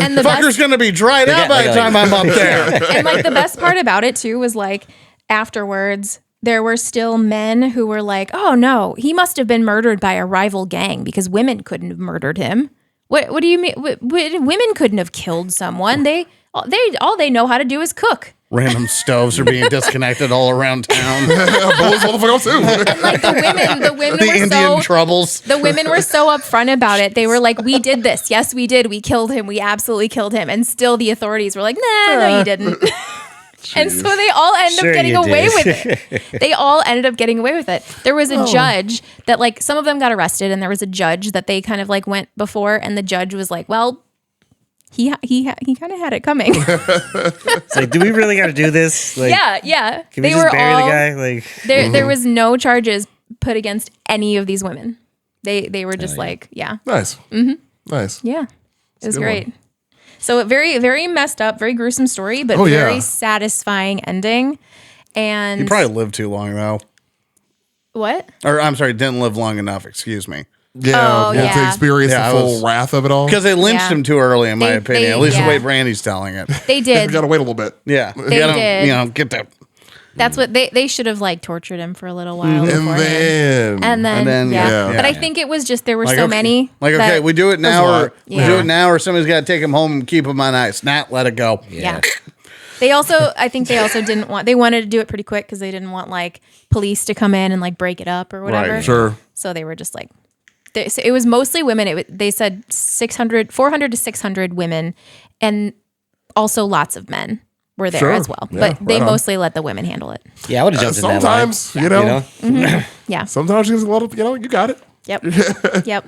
And the Fucker's best, gonna be dried out by the time I'm up there. and like the best part about it too was like afterwards there were still men who were like, oh no, he must have been murdered by a rival gang because women couldn't have murdered him. What do you mean? Women couldn't have killed someone. All they know how to do is cook. Random stoves are being disconnected all around town. Bullets motherfucker too. And like the women The were Indian troubles. The women were so upfront about it. They were like, we did this. Yes, we did. We killed him. We absolutely killed him. And still the authorities were like, nah, no, you didn't. And so they all ended Sure up getting you away did. with it. They all ended up getting away with it. There was a judge that like some of them got arrested and there was a judge that they kind of like went before and the judge was like, well, he kind of had it coming. It's like, do we really got to do this? Like, yeah. Can we just bury the guy? Like, There was no charges put against any of these women. They were just like, yeah. Nice. Nice. Yeah. It was a good great. one. So very, very messed up, very gruesome story, but Oh, yeah. very satisfying ending. And He probably lived too long though. what? Or I'm sorry, didn't live long enough. Excuse me. Yeah, Oh, to yeah. experience Yeah, the I full was- wrath of it all. Because they lynched Yeah. him too early, in my They- opinion. they- At least the yeah. way Brandy's telling it. They You did. gotta wait a little bit. Yeah, They did. You know, get that. That's what they should have like tortured him for a little while. And beforehand. then, And then, then, yeah. yeah. But I think it was just there were Like, so okay, many. Like, that- okay, we do it There's now, a or lot. we Yeah. do it now, or somebody's got to take him home and keep him on ice. Not let it go. Yeah. They also, I think they also didn't want, they wanted to do it pretty quick because they didn't want like police to come in and like break it up or whatever. Right. Sure. So they were just like, so it was mostly women. They said 400 to 600 women, and also lots of men were there Sure. as well. Yeah, But they right on. mostly let the women handle it. Yeah, I would have jumped in that line. sometimes, you know, Yeah. sometimes there's a lot of, you got it. Yep. Yep.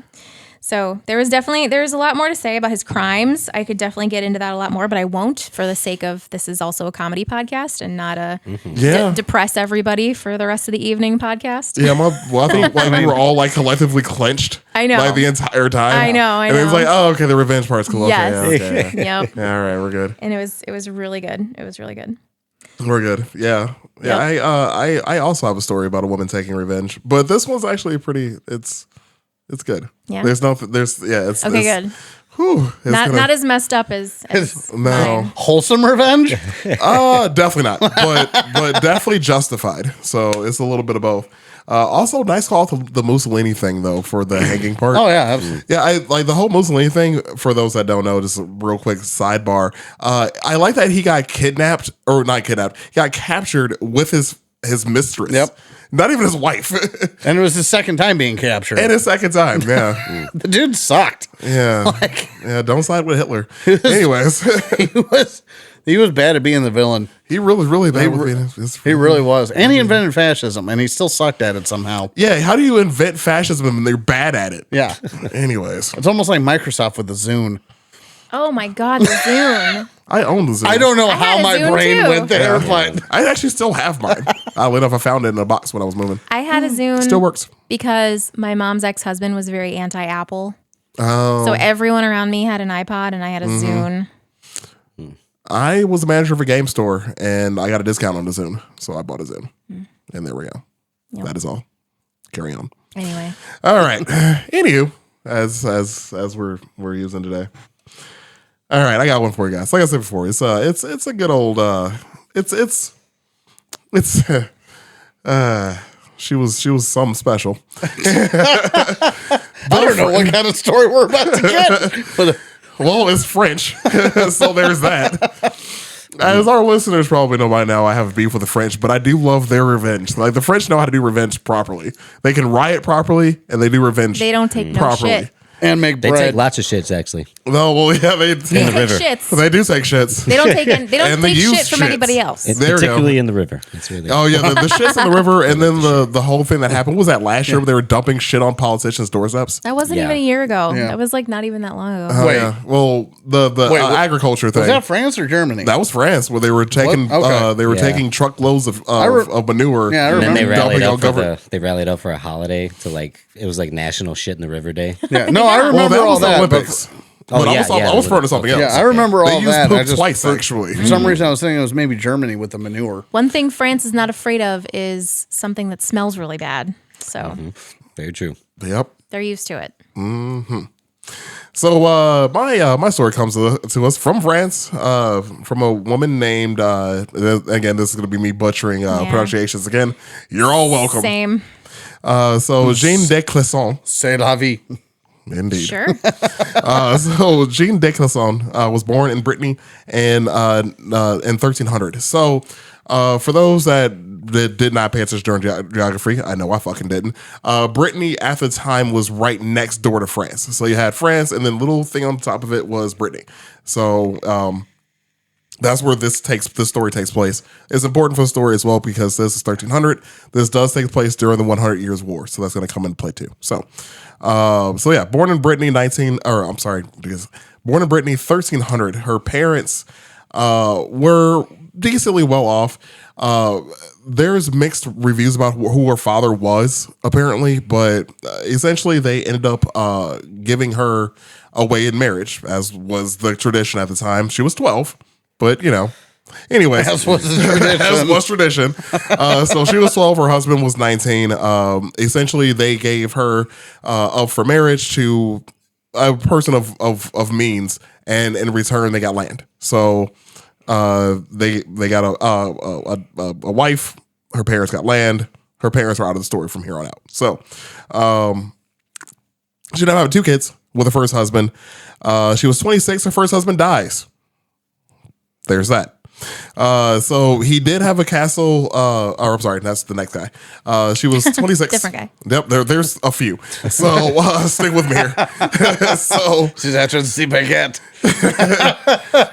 So there's a lot more to say about his crimes. I could definitely get into that a lot more, but I won't for the sake of this is also a comedy podcast and not a Yeah. depress everybody for the rest of the evening podcast. Yeah, I think like we were all like collectively clenched. I know. Like the entire time. I know, I And it was know. like, oh, okay, the revenge part's cool. Yes. Okay, yeah, okay. Yep. Yeah, all right, we're good. And it was really good. It was really good. We're good. Yeah. Yeah. Yep. I also have a story about a woman taking revenge, but this one's actually it's good. Yeah? It's Okay, good. Whew, it's Not as messed up as no. mine. Wholesome revenge. Definitely not. But definitely justified. So it's a little bit of both. Also, nice call to the Mussolini thing though for the hanging part. Oh yeah, absolutely. Yeah, I like the whole Mussolini thing. For those that don't know, just a real quick sidebar. I like that he got kidnapped, or not kidnapped. He got captured with his mistress. Yep. Not even his wife. And it was his second time being captured. And his second time. Yeah. The dude sucked. Yeah. Yeah. Don't side with Hitler. Anyways, He was bad at being the villain. he really bad with being He really was. And he invented fascism, and he still sucked at it somehow. Yeah. How do you invent fascism and they're bad at it? Yeah. Anyways, It's almost like Microsoft with the Zune. Oh my God, the Zune. I own the Zune. I don't know I had how a my Zune brain too. went there, but I actually still have mine. I enough I found it in a box when I was moving. I had a Zune. Still works. Because my mom's ex-husband was very anti-Apple. Oh. So everyone around me had an iPod and I had a Zune. I was the manager of a game store and I got a discount on the Zune. So I bought a Zune. And there we go. Yep. That is all. Carry on. Anyway. All right. Anywho, as we're using today. All right, I got one for you guys. Like I said before, it's a good old she was something special. I don't know what kind of story we're about to get. But Well, it's French, so there's that. As our listeners probably know by now, I have beef with the French, but I do love their revenge. Like the French know how to do revenge properly. They can riot properly, and they do revenge. They don't take no properly. shit. and make They bread. take lots of shits, actually. No, well, yeah, they They take river. shits. they do take shits. They don't take they don't And they take use shit from shits. anybody else. It's There we go. particularly in the river. It's really Oh yeah, the shits in the river, and then the whole thing that happened. What was that last year? Where they were dumping shit on politicians' doorsteps. That wasn't Yeah. even a year ago. Yeah. That was like not even that long ago. Oh, Wait. yeah. Well, the Wait, what- agriculture thing. Was that France or Germany? That was France, where they were taking What? Okay. they were Yeah. taking truckloads of manure. Yeah, I And then they remember. rallied dumping on up for government. they rallied up for a holiday to it was like National Shit in the River Day. Yeah, no, I Well, remember that all was the that. Olympics. Oh, But I yeah, was, yeah, I was the referring to something else. Yeah, I remember They all used that. poop I just twice, for actually. some reason I was thinking it was maybe Germany with the manure. One thing France is not afraid of is something that smells really bad. So Very true. Yep. they're used to it. So my story comes to us from France, from a woman named again, this is going to be me butchering pronunciations again. You're all welcome. Same. So Jeanne de Clisson, C'est la vie. indeed. Sure. So Jeanne de Clisson was born in Brittany in 1300. So for those that did not pay attention during geography, I know I fucking didn't. Brittany at the time was right next door to France. So you had France, and then little thing on top of it was Brittany. So that's where this story takes place. It's important for the story as well because this is 1300. This does take place during the 100 Years' War, so that's going to come into play too. So yeah, born in Brittany, born in Brittany, 1300. Her parents were decently well off. There's mixed reviews about who her father was, apparently, but essentially they ended up giving her away in marriage, as was the tradition at the time. She was 12, but anyways, As was the tradition. as was tradition. So she was 12, her husband was 19. Essentially, they gave her up for marriage to a person of means, and in return, they got land. So they got a wife. Her parents got land. Her parents are out of the story from here on out. So she ended up having 2 kids with her first husband. She was 26. Her first husband dies. There's that. So he did have a castle. Or I'm sorry, that's the next guy. She was 26. Different guy. Yep, there's a few. So stick with me here. So She's after the sea baguette.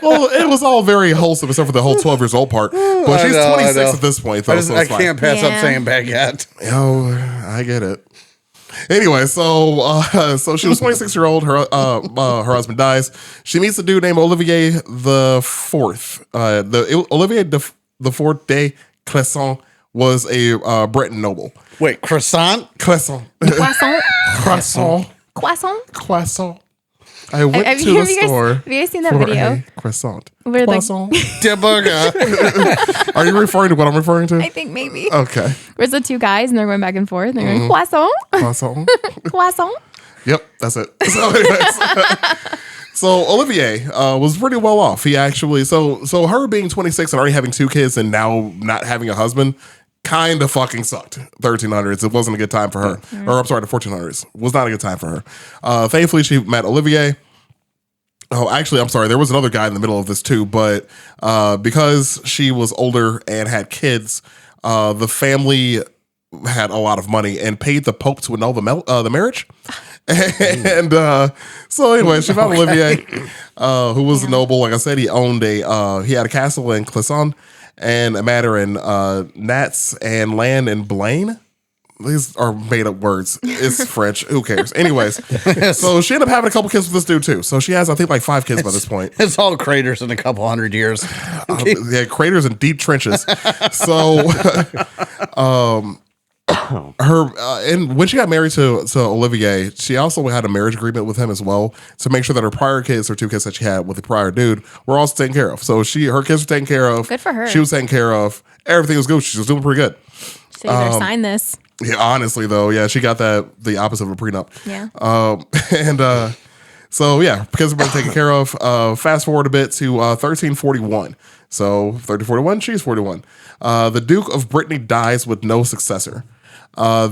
well, it was all very wholesome except for the whole 12 years old part. But she's I 26 know. at this point, though. So I it's fine. can't pass up Yeah. saying baguette. Oh, I get it. Anyway, so she was 26-year-old. Her husband dies. She meets a dude named Olivier the Fourth. Olivier the Fourth de Clisson was a Breton noble. Wait, croissant? Clisson. Croissant. Croissant. Croissant. Croissant. I went Have to you the guys- store. have you guys seen that for video? a croissant. Where the- Croissant. Deburger. Are you referring to what I'm referring to? I think maybe. Okay. Where's the 2 guys and they're going back and forth and they're Mm-hmm. going croissant, Croissant. croissant. Yep, that's it. So, anyways, so Olivier was pretty well off. He actually, so her being 26 and already having 2 kids and now not having a husband kind of fucking sucked. 1300s. It wasn't a good time for her. Or I'm sorry, the 1400s was not a good time for her. Thankfully, she met Olivier. Oh, actually, I'm sorry. There was another guy in the middle of this too, but because she was older and had kids, the family had a lot of money and paid the Pope to annul the marriage. And so anyway, she found Olivier, who was a noble. Like I said, he had a castle in Clisson and a manor in Nats and land in Blaine. These are made up words. It's French. Who cares? Anyways, so she ended up having a couple kids with this dude too. So she has, I think, like 5 kids by this point. It's all craters in a couple hundred years. Yeah, craters and deep trenches. So, and when she got married to Olivier, she also had a marriage agreement with him as well to make sure that her prior kids, or 2 kids that she had with the prior dude, were also taken care of. So her kids were taken care of. Good for her. She was taken care of. Everything was good. She was doing pretty good. So you better sign this. Yeah, honestly though, yeah, she got the opposite of a prenup. Yeah. And so yeah, because we're taken care of. Fast forward a bit to 1341. So 1341, she's 41. The Duke of Brittany dies with no successor.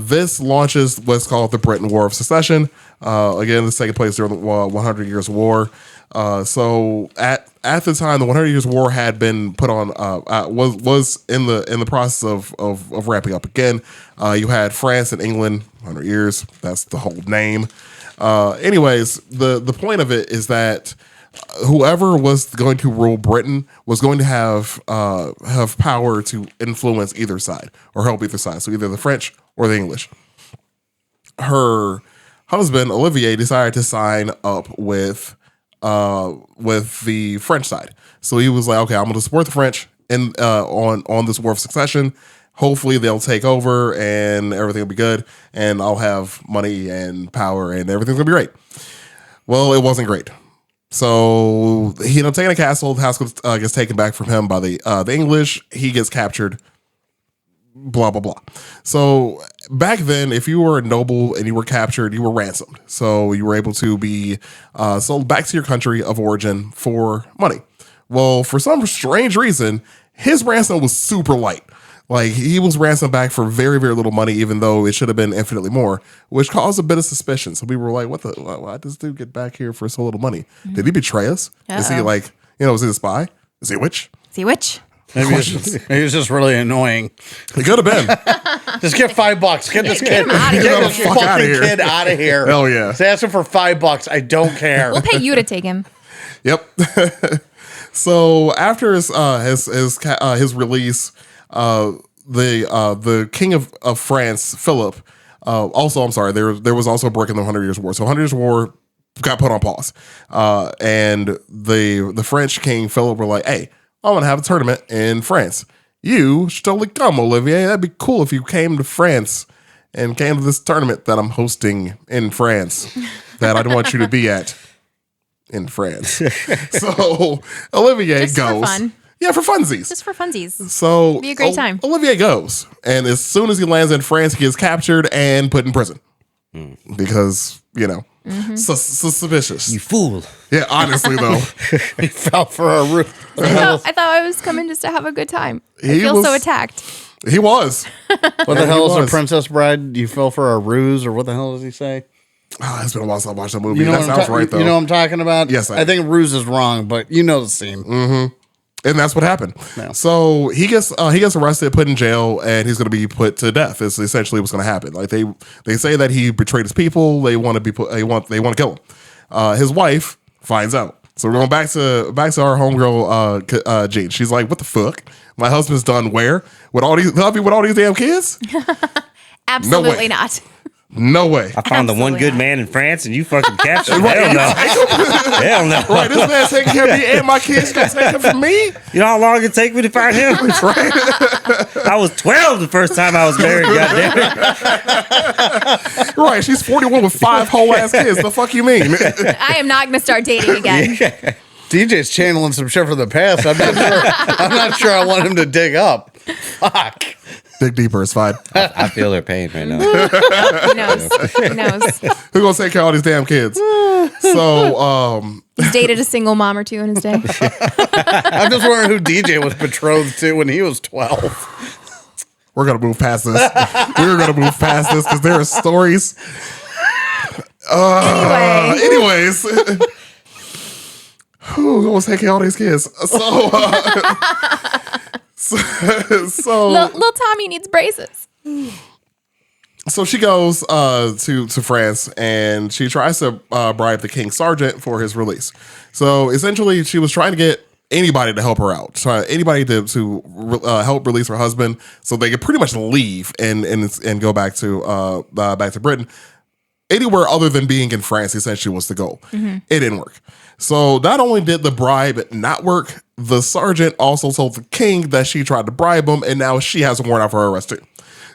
This launches what's called the Britain War of Succession. Again, this taking place during the 100 Years' War. So at the time, the 100 Years' War had been put on, was in the process of ramping up again. You had France and England, 100 years. That's the whole name. Anyways, the point of it is that whoever was going to rule Britain was going to have power to influence either side or help either side. So either the French or the English. Her husband Olivier decided to sign up with the French side. So he was like, okay, I'm going to support the French on this War of Succession. Hopefully they'll take over and everything will be good, and I'll have money and power and everything's gonna be great. Well, it wasn't great. So he ended up taking a castle. The house gets taken back from him by the English. He gets captured. Blah blah blah. So back then, if you were a noble and you were captured, you were ransomed. So you were able to be sold back to your country of origin for money. Well, for some strange reason, his ransom was super light. Like, he was ransomed back for very, very little money, even though it should have been infinitely more, which caused a bit of suspicion. So people were like, why did this dude get back here for so little money? Did he betray us? Is he like, is he a spy? Is he a witch? See which? Maybe it's just really annoying. He could have been. Just get $5. Get this kid. outta Get here. this Get the fuck outta fucking here. kid out of here. Hell yeah. Just ask him for $5. I don't care. We'll pay you to take him. Yep. So after his release, the king of France, Philip, also, I'm sorry, there was also a break in the 100 Years' War. So 100 Years' War got put on pause. And the French king, Philip, were like, hey, I want to have a tournament in France. You should totally come, Olivier. That'd be cool if you came to France and came to this tournament that I'm hosting in France that I don't want you to be at. in France. So Olivier Just for goes. fun. Yeah, for funsies. Just for funsies. So Be a great time. Olivier goes, and as soon as he lands in France, he gets captured and put in prison because suspicious. You fool. Yeah, honestly though, He fell for a roof. I thought I was coming just to have a good time. I He feel so was- attacked. he was. What the hell is was. a Princess Bride? You fell for a ruse, or what the hell does he say? Oh, it's been a while since I watched that movie. You know That what I'm sounds right though. You know what I'm talking about? Yes, I I think ruse is wrong, but you know the scene. And that's what happened. No. So he gets arrested, put in jail, and he's going to be put to death. Is essentially what's going to happen. Like they say that he betrayed his people. They want to be put. They want to kill him. His wife finds out. So we're going back to our homegirl Jean. She's like, "What the fuck? My husband's done where with all these damn kids? Absolutely not. No way." I found the one Absolutely good not. man in France and you fucking captured him. Hell no. Hell no. Right, this man's taking care of me and my kids. Gonna take him from me? You know how long it take me to find him? I was 12 the first time I was married, goddammit. Right, she's 41 with 5 whole ass kids. The fuck you mean? I am not going to start dating again. DJ's channeling some shit from the past. I'm not sure I want him to dig up. Fuck. Dig deeper, it's fine. I feel her pain right now. He knows. He knows. Who's gonna take care of all these damn kids? So, He's dated a single mom or two in his day. I'm just wondering who DJ was betrothed to when he was 12. we're gonna move past this. We're gonna move past this because there are stories. Anyway, Anyways, who's gonna take care of all these kids? So, little Tommy needs braces. So she goes to France and she tries to bribe the king's sergeant for his release. So essentially, she was trying to get anybody to help her out, anybody to help release her husband, so they could pretty much leave and go back to Britain. Anywhere other than being in France, essentially, was the goal. It didn't work. So not only did the bribe not work, the sergeant also told the king that she tried to bribe him, and now she has a warrant out for her arrest too.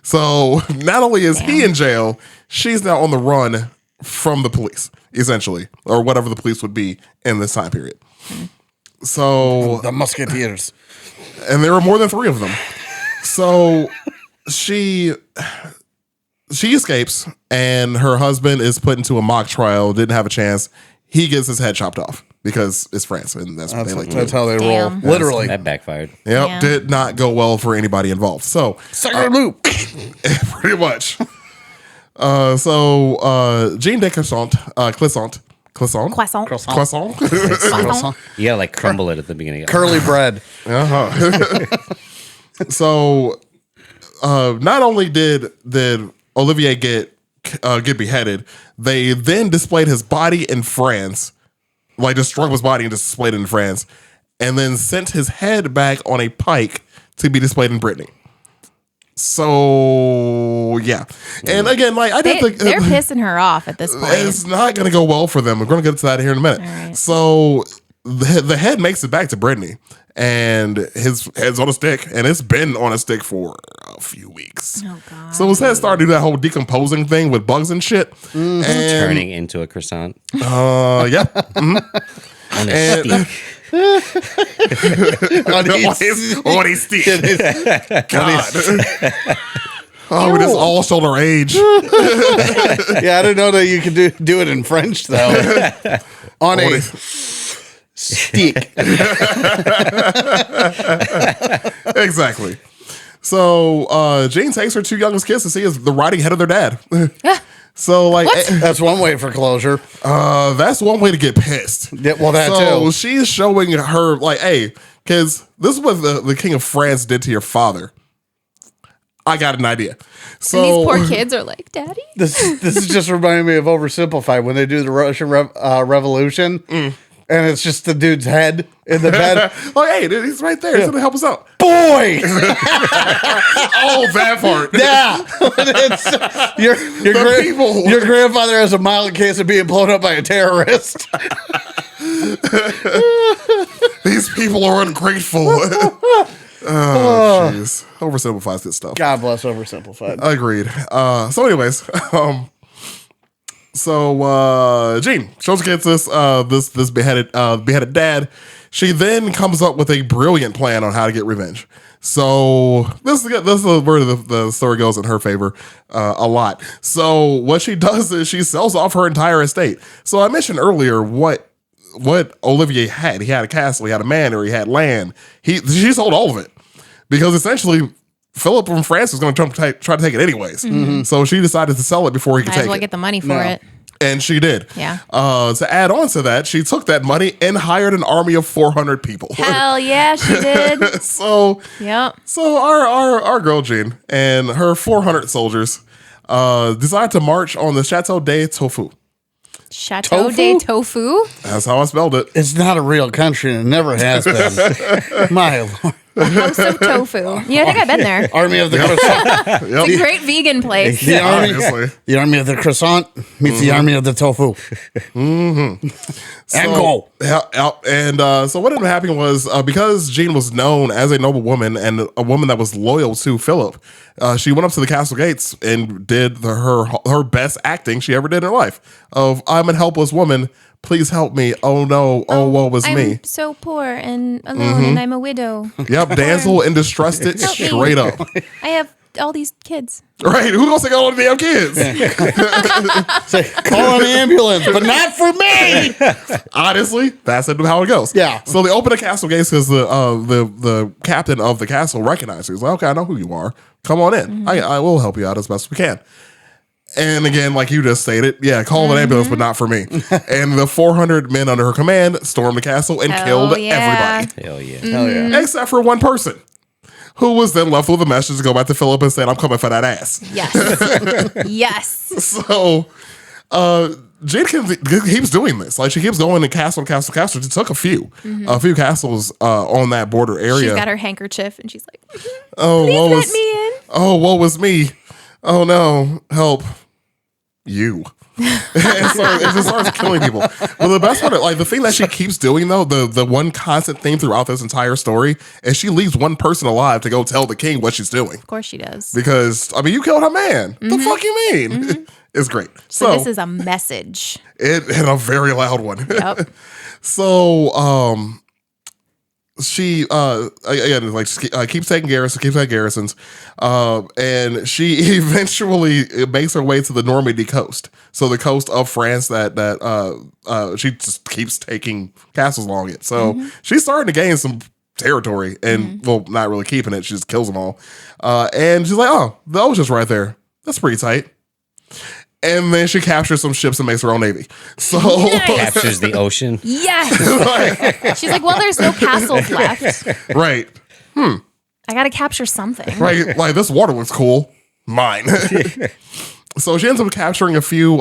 So not only is he in jail, she's now on the run from the police, essentially, or whatever the police would be in this time period. So The Musketeers. and there were more than 3 of them. So she escapes, and her husband is put into a mock trial. Didn't have a chance. He gets his head chopped off because it's France, and that's what they like to That's do. how they roll. Damn. Literally. That backfired. Yep, Yeah. did not go well for anybody involved. So Sucker loop. pretty much. Jean de Clisson. Croissant. Croissant. You gotta like crumble it at the beginning. Curly bread. So, not only did Olivier get beheaded, they then displayed his body in France, like just strung his body and just displayed it in France, and then sent his head back on a pike to be displayed in Brittany. So yeah, and again, like I didn't think They're pissing her off at this point. it's not going to go well for them. We're going to get to that here in a minute. right. So the head makes it back to Brittany, and his head's on a stick, and it's been on a stick for a few weeks. Oh, God. So his head started to do that whole decomposing thing with bugs and shit. And Turning into a croissant. yeah. On a And- stick. on his stick. God. Oh, we just all showed our age. Yeah, I didn't know that you could do it in French though. On a stick. Exactly. So Jane takes her 2 youngest kids to see the riding head of their dad. So like That's one way for closure. that's one way to get pissed. Yeah, well, that so too. she's showing her like, hey, because this is what the king of France did to your father. I got an idea. So And these poor kids are like, Daddy? This is just reminding me of Oversimplified when they do the Russian Revolution. And it's just the dude's head in the bed. like, hey, dude, he's right there. He's gonna help us out. Boy! Oh, that part. Yeah. It's, people. your grandfather has a mild case of being blown up by a terrorist. These people are ungrateful. Oh, jeez. Oversimplifies this stuff. God bless Oversimplified. Agreed. So, anyways, So Jean shows against this beheaded dad. She then comes up with a brilliant plan on how to get revenge. So this is where the story goes in her favor a lot. So what she does is she sells off her entire estate. So I mentioned earlier what Olivier had. He had a castle, he had a manor, he had land. She sold all of it because essentially Philip from France was going to try to take it anyways. So she decided to sell it before he could Might take as well it. get the money for it. And she did. Yeah. To add on to that, she took that money and hired an army of 400 people. Hell yeah, she did. So Yep. our girl Jean and her 400 soldiers decided to march on the Chateau de Tofu. Chateau de Tofu. That's how I spelled it. It's not a real country and it never has been. My Lord. House of Tofu. You know, I think I've been there. Army of the croissant. It's a great vegan place. The army, Obviously. the army of the croissant meets the army of the tofu. And go. So what ended up happening was because Jean was known as a noble woman and a woman that was loyal to Philip, she went up to the castle gates and did her best acting she ever did in her life of I'm a helpless woman. Please help me. Oh no. Oh, woe was I'm me. so poor and alone and I'm a widow. Yep. Damsel in distress it Help me. straight up. I have all these kids. Right. Who gonna take all the damn kids? Say, call an ambulance, but not for me. Honestly, that's how it goes. Yeah. So they open the castle gates because the captain of the castle recognized her. He's like, okay, I know who you are. Come on in. I will help you out as best we can. And again, like you just stated, yeah, call an ambulance, but not for me. And the 400 men under her command stormed the castle and killed everybody. Hell yeah. Hell yeah. Except for one person, who was then left with a message to go back to Philip and said, I'm coming for that ass. Yes. Yes. So Jade keeps doing this. Like she keeps going to castle. She took a few castles on that border area. She's got her handkerchief and she's like, Oh, please woe let was me in. Oh, woe was me. Oh no, help. You. And so it just starts killing people. But the best part, like the thing that she keeps doing though, the one constant theme throughout this entire story is she leaves one person alive to go tell the king what she's doing. Of course she does. Because I mean, you killed her man. The fuck you mean? It's great. So this is a message. And a very loud one. Yep. So she again like keeps taking garrisons, and she eventually makes her way to the Normandy coast. So the coast of France that she just keeps taking castles along it. So she's starting to gain some territory, and well, not really keeping it. She just kills them all, and she's like, "Oh, the ocean's right there. That's pretty tight." And then she captures some ships and makes her own navy. So Captures the ocean. Yes. She's like, well, there's no castles left. right. I got to capture something. Right, like this water looks cool. Mine. So she ends up capturing a few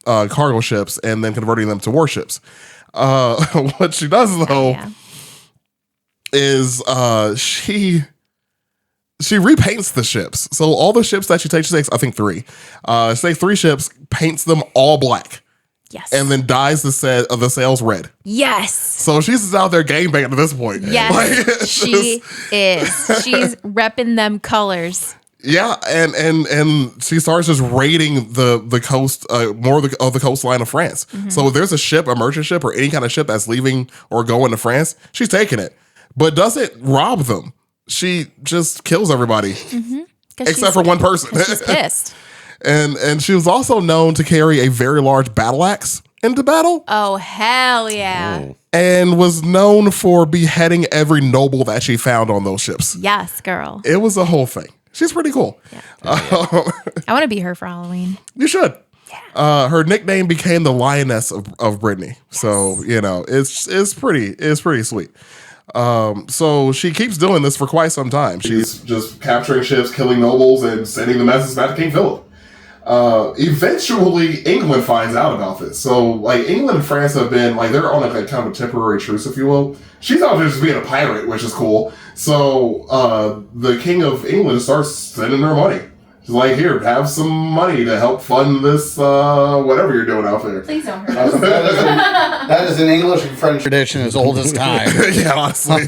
cargo ships and then converting them to warships. What she does though is she repaints the ships. So all the ships that she takes, I think 3. She takes 3 ships, paints them all black. Yes. And then dyes the sails red. Yes. So she's just out there gangbanging at this point. Yes. Like, She is. She's repping them colors. Yeah, and she starts just raiding the coast, more of the coastline of France. So if there's a ship, a merchant ship, or any kind of ship that's leaving or going to France, she's taking it, but doesn't rob them. She just kills everybody, except for one person. She's pissed. And she was also known to carry a very large battle axe into battle. Oh, hell yeah. And was known for beheading every noble that she found on those ships. Yes, girl. It was a whole thing. She's pretty cool. Yeah. I want to be her for Halloween. You should. Her nickname became the Lioness of Brittany. Yes. So, you know, it's pretty sweet. So she keeps doing this for quite some time. She's just capturing ships, killing nobles, and sending the messages back to King Philip. Eventually, England finds out about this. So, like, England and France have been, like, they're on a kind of temporary truce, if you will. She's out there just being a pirate, which is cool. So, the King of England starts sending her money. She's like, here, have some money to help fund this, whatever you're doing out there. Please don't hurt us. That is an English and French tradition as old as time. Yeah, honestly.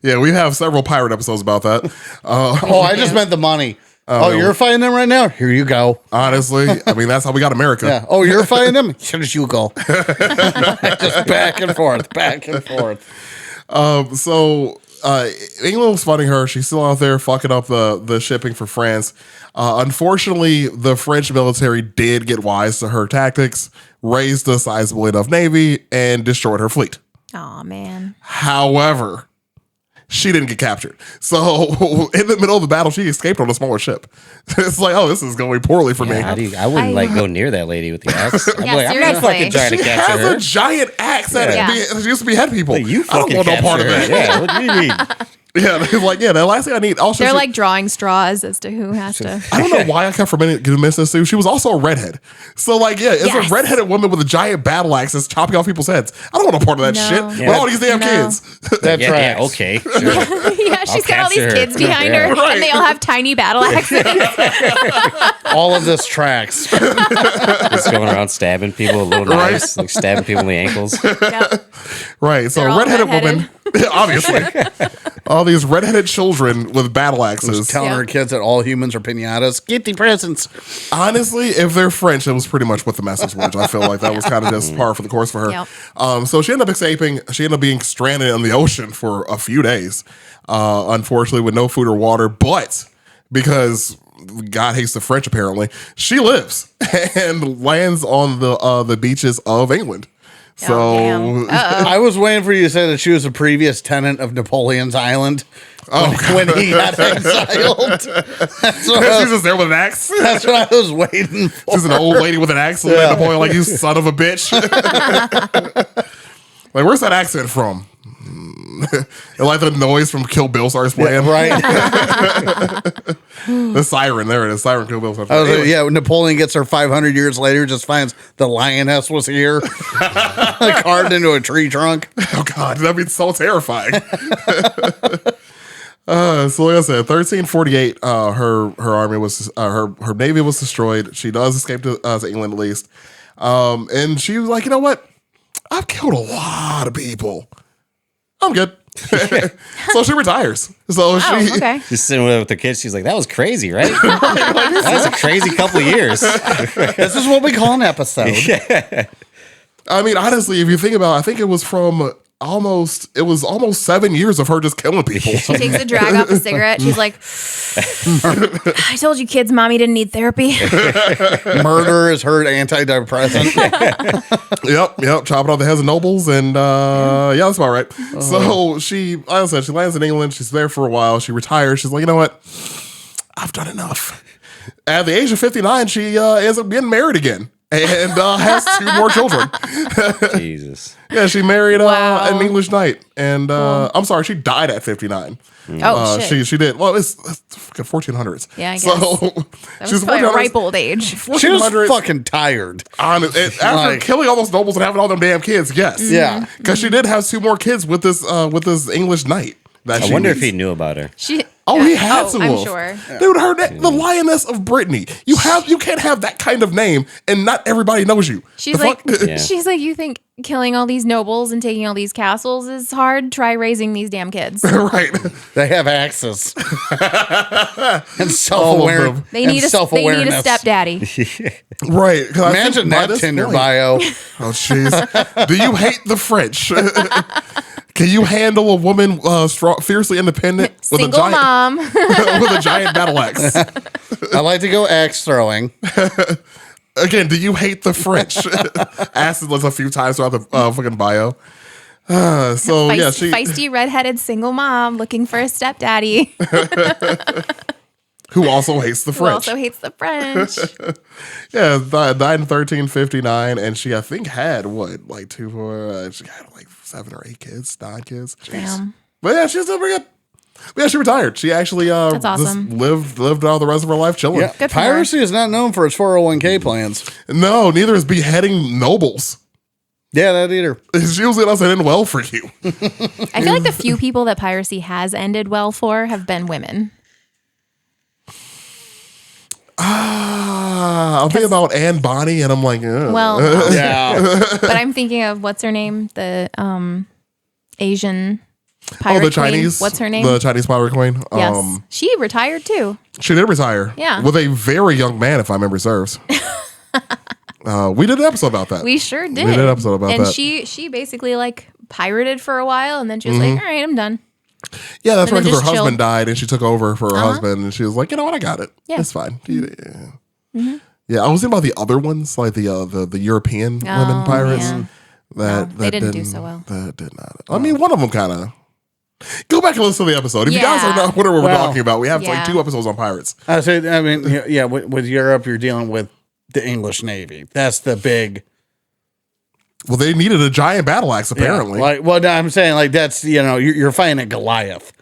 Yeah, we have several pirate episodes about that. I just meant the money. Oh, you're fighting them right now? Here you go. Honestly, I mean, that's how we got America. Yeah. Oh, you're fighting them? Here you go. Just back and forth, back and forth. So England was funding her. She's still out there fucking up the shipping for France. Unfortunately, the French military did get wise to her tactics, raised a sizable enough navy, and destroyed her fleet. Oh man. However, she didn't get captured. So in the middle of the battle, she escaped on a smaller ship. It's like, oh, this is going poorly for me. I wouldn't like go near that lady with the axe. I'd be Yeah, like, I'm not seriously. fucking trying She to capture has her. a giant axe that Yeah. used to behead people. Like, you I don't fucking want no capture part of her. that. Yeah, what do you mean? Yeah, they're like, yeah, the last thing I need. Also, They're she- like drawing straws as to who has to. I don't know why I kept getting missed this too. She was also a redhead. So like, yeah, it's Yes. a redheaded woman with a giant battle axe that's chopping off people's heads. I don't want a part of that No. shit. Yeah. With all these damn No. kids. That's Yeah, right. yeah, okay. Sure. Yeah, she's got all these capture her. kids behind Yeah. her, Right. and they all have tiny battle axes. All of this tracks. Just going around stabbing people with little knives, like stabbing people in the ankles. Yep. Right. So They're a all redheaded redheaded. woman, obviously. All these redheaded children with battle axes. Telling Yeah. her kids that all humans are pinatas. Get the presents. Honestly, if they're French, it was pretty much what the message was. I feel like that was kind of just par for the course for her. Yep. So she ended up escaping. She ended up being stranded in the ocean for a few days, unfortunately, with no food or water. But because God hates the French, apparently, she lives and lands on the beaches of England. So Oh, damn. I was waiting for you to say that she was a previous tenant of Napoleon's Island when he got exiled. That's what, she's just there with an axe. that's what I was waiting for. She's an old lady with an axe looking at Napoleon like, you son of a bitch. Like, where's that accent from? And like the noise from Kill Bill starts playing. Right? The siren. There it is. Siren Kill Bill starts I was playing. like, yeah, Napoleon gets her 500 years later, just finds the lioness was here, like carved into a tree trunk. Oh, God. That'd be so terrifying. So like I said, 1348, her army was, her navy was destroyed. She does escape to England at least. And she was like, you know what? I've killed a lot of people. I'm good. So she retires. So Oh, she, okay. Just sitting with the kids, she's like, that was crazy, right? That was a crazy couple of years. This is what we call an episode. I mean, honestly, if you think about it, I think it was almost 7 years of her just killing people. She takes a drag off a cigarette. She's like, I told you kids, mommy didn't need therapy. Murder is her antidepressant. Yep. Chopping off the heads of nobles, and yeah, that's about right. So she, like I said, she lands in England. She's there for a while. She retires. She's like, you know what? I've done enough. At the age of 59, she ends up getting married again. And has 2 more children. Jesus. Yeah, she married Wow. an English knight, and I'm sorry, she died at 59. Oh, shit. She did. Well, it's 1400s. Yeah, I So That was probably a ripe old age. She was 1400s. fucking tired. After Like- killing all those nobles and having all them damn kids, yes, Yeah. because she did have 2 more kids with this English knight. That I she wonder if meets. he knew about her. She. Oh, he had to. I'm have. sure. Dude, the lioness of Brittany. You can't have that kind of name, and not everybody knows you. She's The like, fuck? Yeah. she's like, you think killing all these nobles and taking all these castles is hard? Try raising these damn kids. Right. They have axes and All of self-awareness. them. They need a stepdaddy. Right. 'Cause I think Imagine by that this Tinder point- bio. Oh, jeez. Do you hate the French? Can you handle a woman fiercely independent with Single mom. with a giant battle axe? I like to go axe throwing. Again, do you hate the French? Asked this a few times throughout the fucking bio. Yeah, she Feisty redheaded single mom looking for a stepdaddy who also hates the who French. also hates the French. Yeah, died in 1359, and she I think had she had like 7 or 8 kids, 9 kids. Damn. But yeah, she's still pretty good. But yeah, she retired. She actually That's awesome. just lived out the rest of her life chilling. Yeah. Good for her. Piracy is not known for its 401k plans. No, neither is beheading nobles. Yeah, that either. It's usually doesn't end well for you. I feel like the few people that piracy has ended well for have been women. I'm thinking about Anne Bonny, and I'm like, ugh. Well, Yeah. but I'm thinking of what's her name? The Asian Pirate the queen. Chinese. What's her name? The Chinese pirate queen. Yes. She retired too. She did retire. Yeah. With a very young man, if my memory serves. We did an episode about that. We sure did. We did an episode about and that. she basically like pirated for a while, and then she was like, all right, I'm done. Yeah, that's and right, then because her just husband chilled. died and she took over for her husband, and she was like, you know what, I got it. Yeah. It's fine. Yeah, I was thinking about the other ones, like the European women pirates. yeah. That they didn't do so well. That did not. I mean, one of them kind of. Go back and listen to the episode. If you guys Yeah. are not wondering what we're Well, talking about, we have like yeah. 2 episodes on pirates. I say, I mean, yeah, with Europe, you're dealing with the English Navy. That's the big. Well, they needed a giant battle axe, apparently. Yeah, like, well, no, I'm saying like that's you're fighting a Goliath.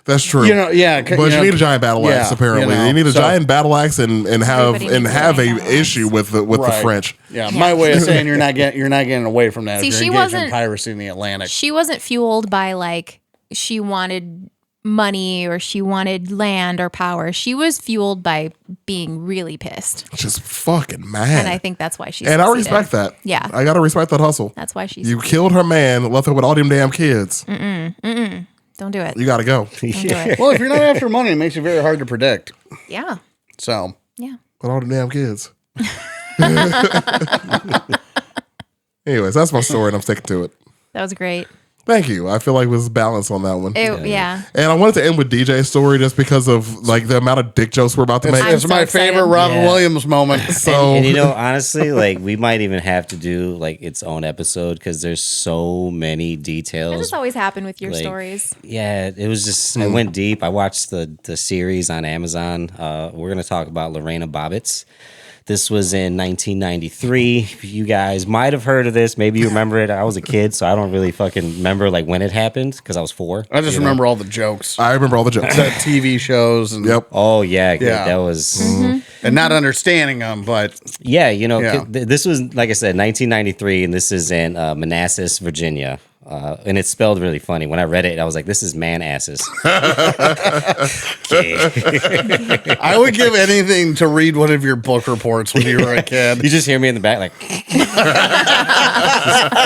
That's true. Yeah, But you need a giant battle axe. yeah, Apparently, you need a so- giant battle axe and have Everybody needs a a giant battle issue with the Right. French. Yeah, my way of saying you're not getting away from that. See, if you're she engaged in wasn't- piracy in the Atlantic. She wasn't fueled by like she wanted money or she wanted land or power. She was fueled by being really pissed. Just fucking mad. And I think that's why she And I succeeded. respect that. Yeah. I gotta respect that hustle. That's why she You killed her man, left her with all them damn kids. don't do it. You gotta go. Don't do it. Well, if you're not after money, it makes it very hard to predict. Yeah. So Yeah. With all them damn kids. Anyways, that's my story, and I'm sticking to it. That was great. Thank you. I feel like it was balanced on that one. Yeah. And I wanted to end with DJ's story just because of like the amount of dick jokes we're about to make. I'm it's so my excited. favorite Robin Yeah. Williams moment. So And you know, honestly, like we might even have to do like its own episode because there's so many That details. just always happen with your Like, stories. Yeah, it was just I went deep. I watched the series on Amazon. We're gonna talk about Lorena Bobbitt's. This was in 1993. You guys might have heard of this. Maybe you remember it. I was a kid, so I don't really fucking remember like when it happened because I was 4. I just remember all the jokes, I remember all the jokes. the TV shows, and Yep. Oh yeah, Yeah. that was and not understanding them. But yeah. You know, Yeah. this was like I said, 1993, and this is in Manassas, Virginia. And it's spelled really funny. When I read it, I was like, "This is man-asses." Okay. I would give anything to read one of your book reports when you were a kid. You just hear me in the back, like just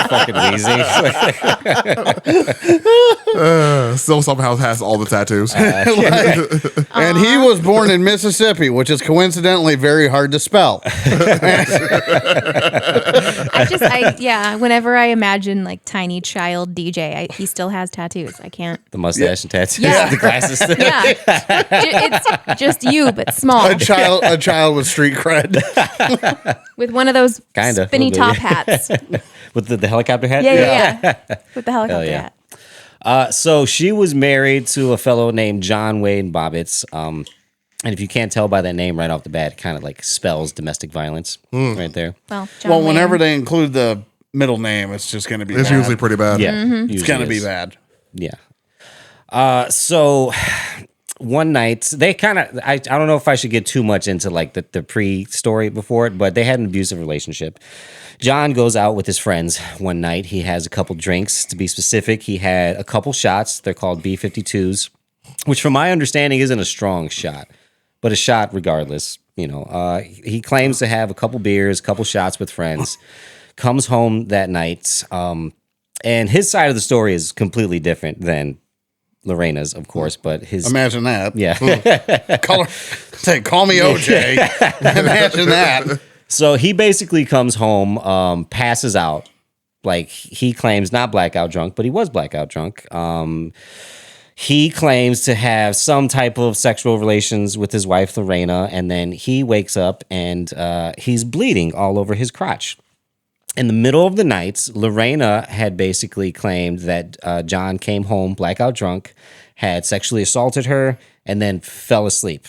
fucking wheezing. Still somehow has all the tattoos. And he was born in Mississippi, which is coincidentally very hard to spell. Whenever I imagine like tiny child DJ, he still has tattoos. I can't. The mustache and tattoos, Yeah. the glasses. Yeah. It's just you, but small. A child with street cred. With one of those Kinda, spinny little top bit. hats. With the helicopter hat. Yeah. With the helicopter yeah. hat. So she was married to a fellow named John Wayne Bobbitt. And if you can't tell by that name right off the bat, it kind of like spells domestic violence right there. Well, John Well, whenever Wayne. they include the middle name, it's just going to be It's bad. usually pretty bad. Yeah, It's going to be bad. Yeah. So one night they kind of I don't know if I should get too much into like the pre-story before it, but they had an abusive relationship. John goes out with his friends one night. He has a couple drinks. To be specific, he had a couple shots. They're called B-52s, which from my understanding isn't a strong shot, but a shot regardless. You know, he claims to have a couple beers, a couple shots with friends, comes home that night. And his side of the story is completely different than Lorena's, of course, but his Imagine that. yeah. Call me OJ. Imagine that. So he basically comes home, passes out. Like he claims not blackout drunk, but he was blackout drunk. He claims to have some type of sexual relations with his wife Lorena, and then he wakes up and he's bleeding all over his crotch. In the middle of the night, Lorena had basically claimed that John came home blackout drunk, had sexually assaulted her, and then fell asleep.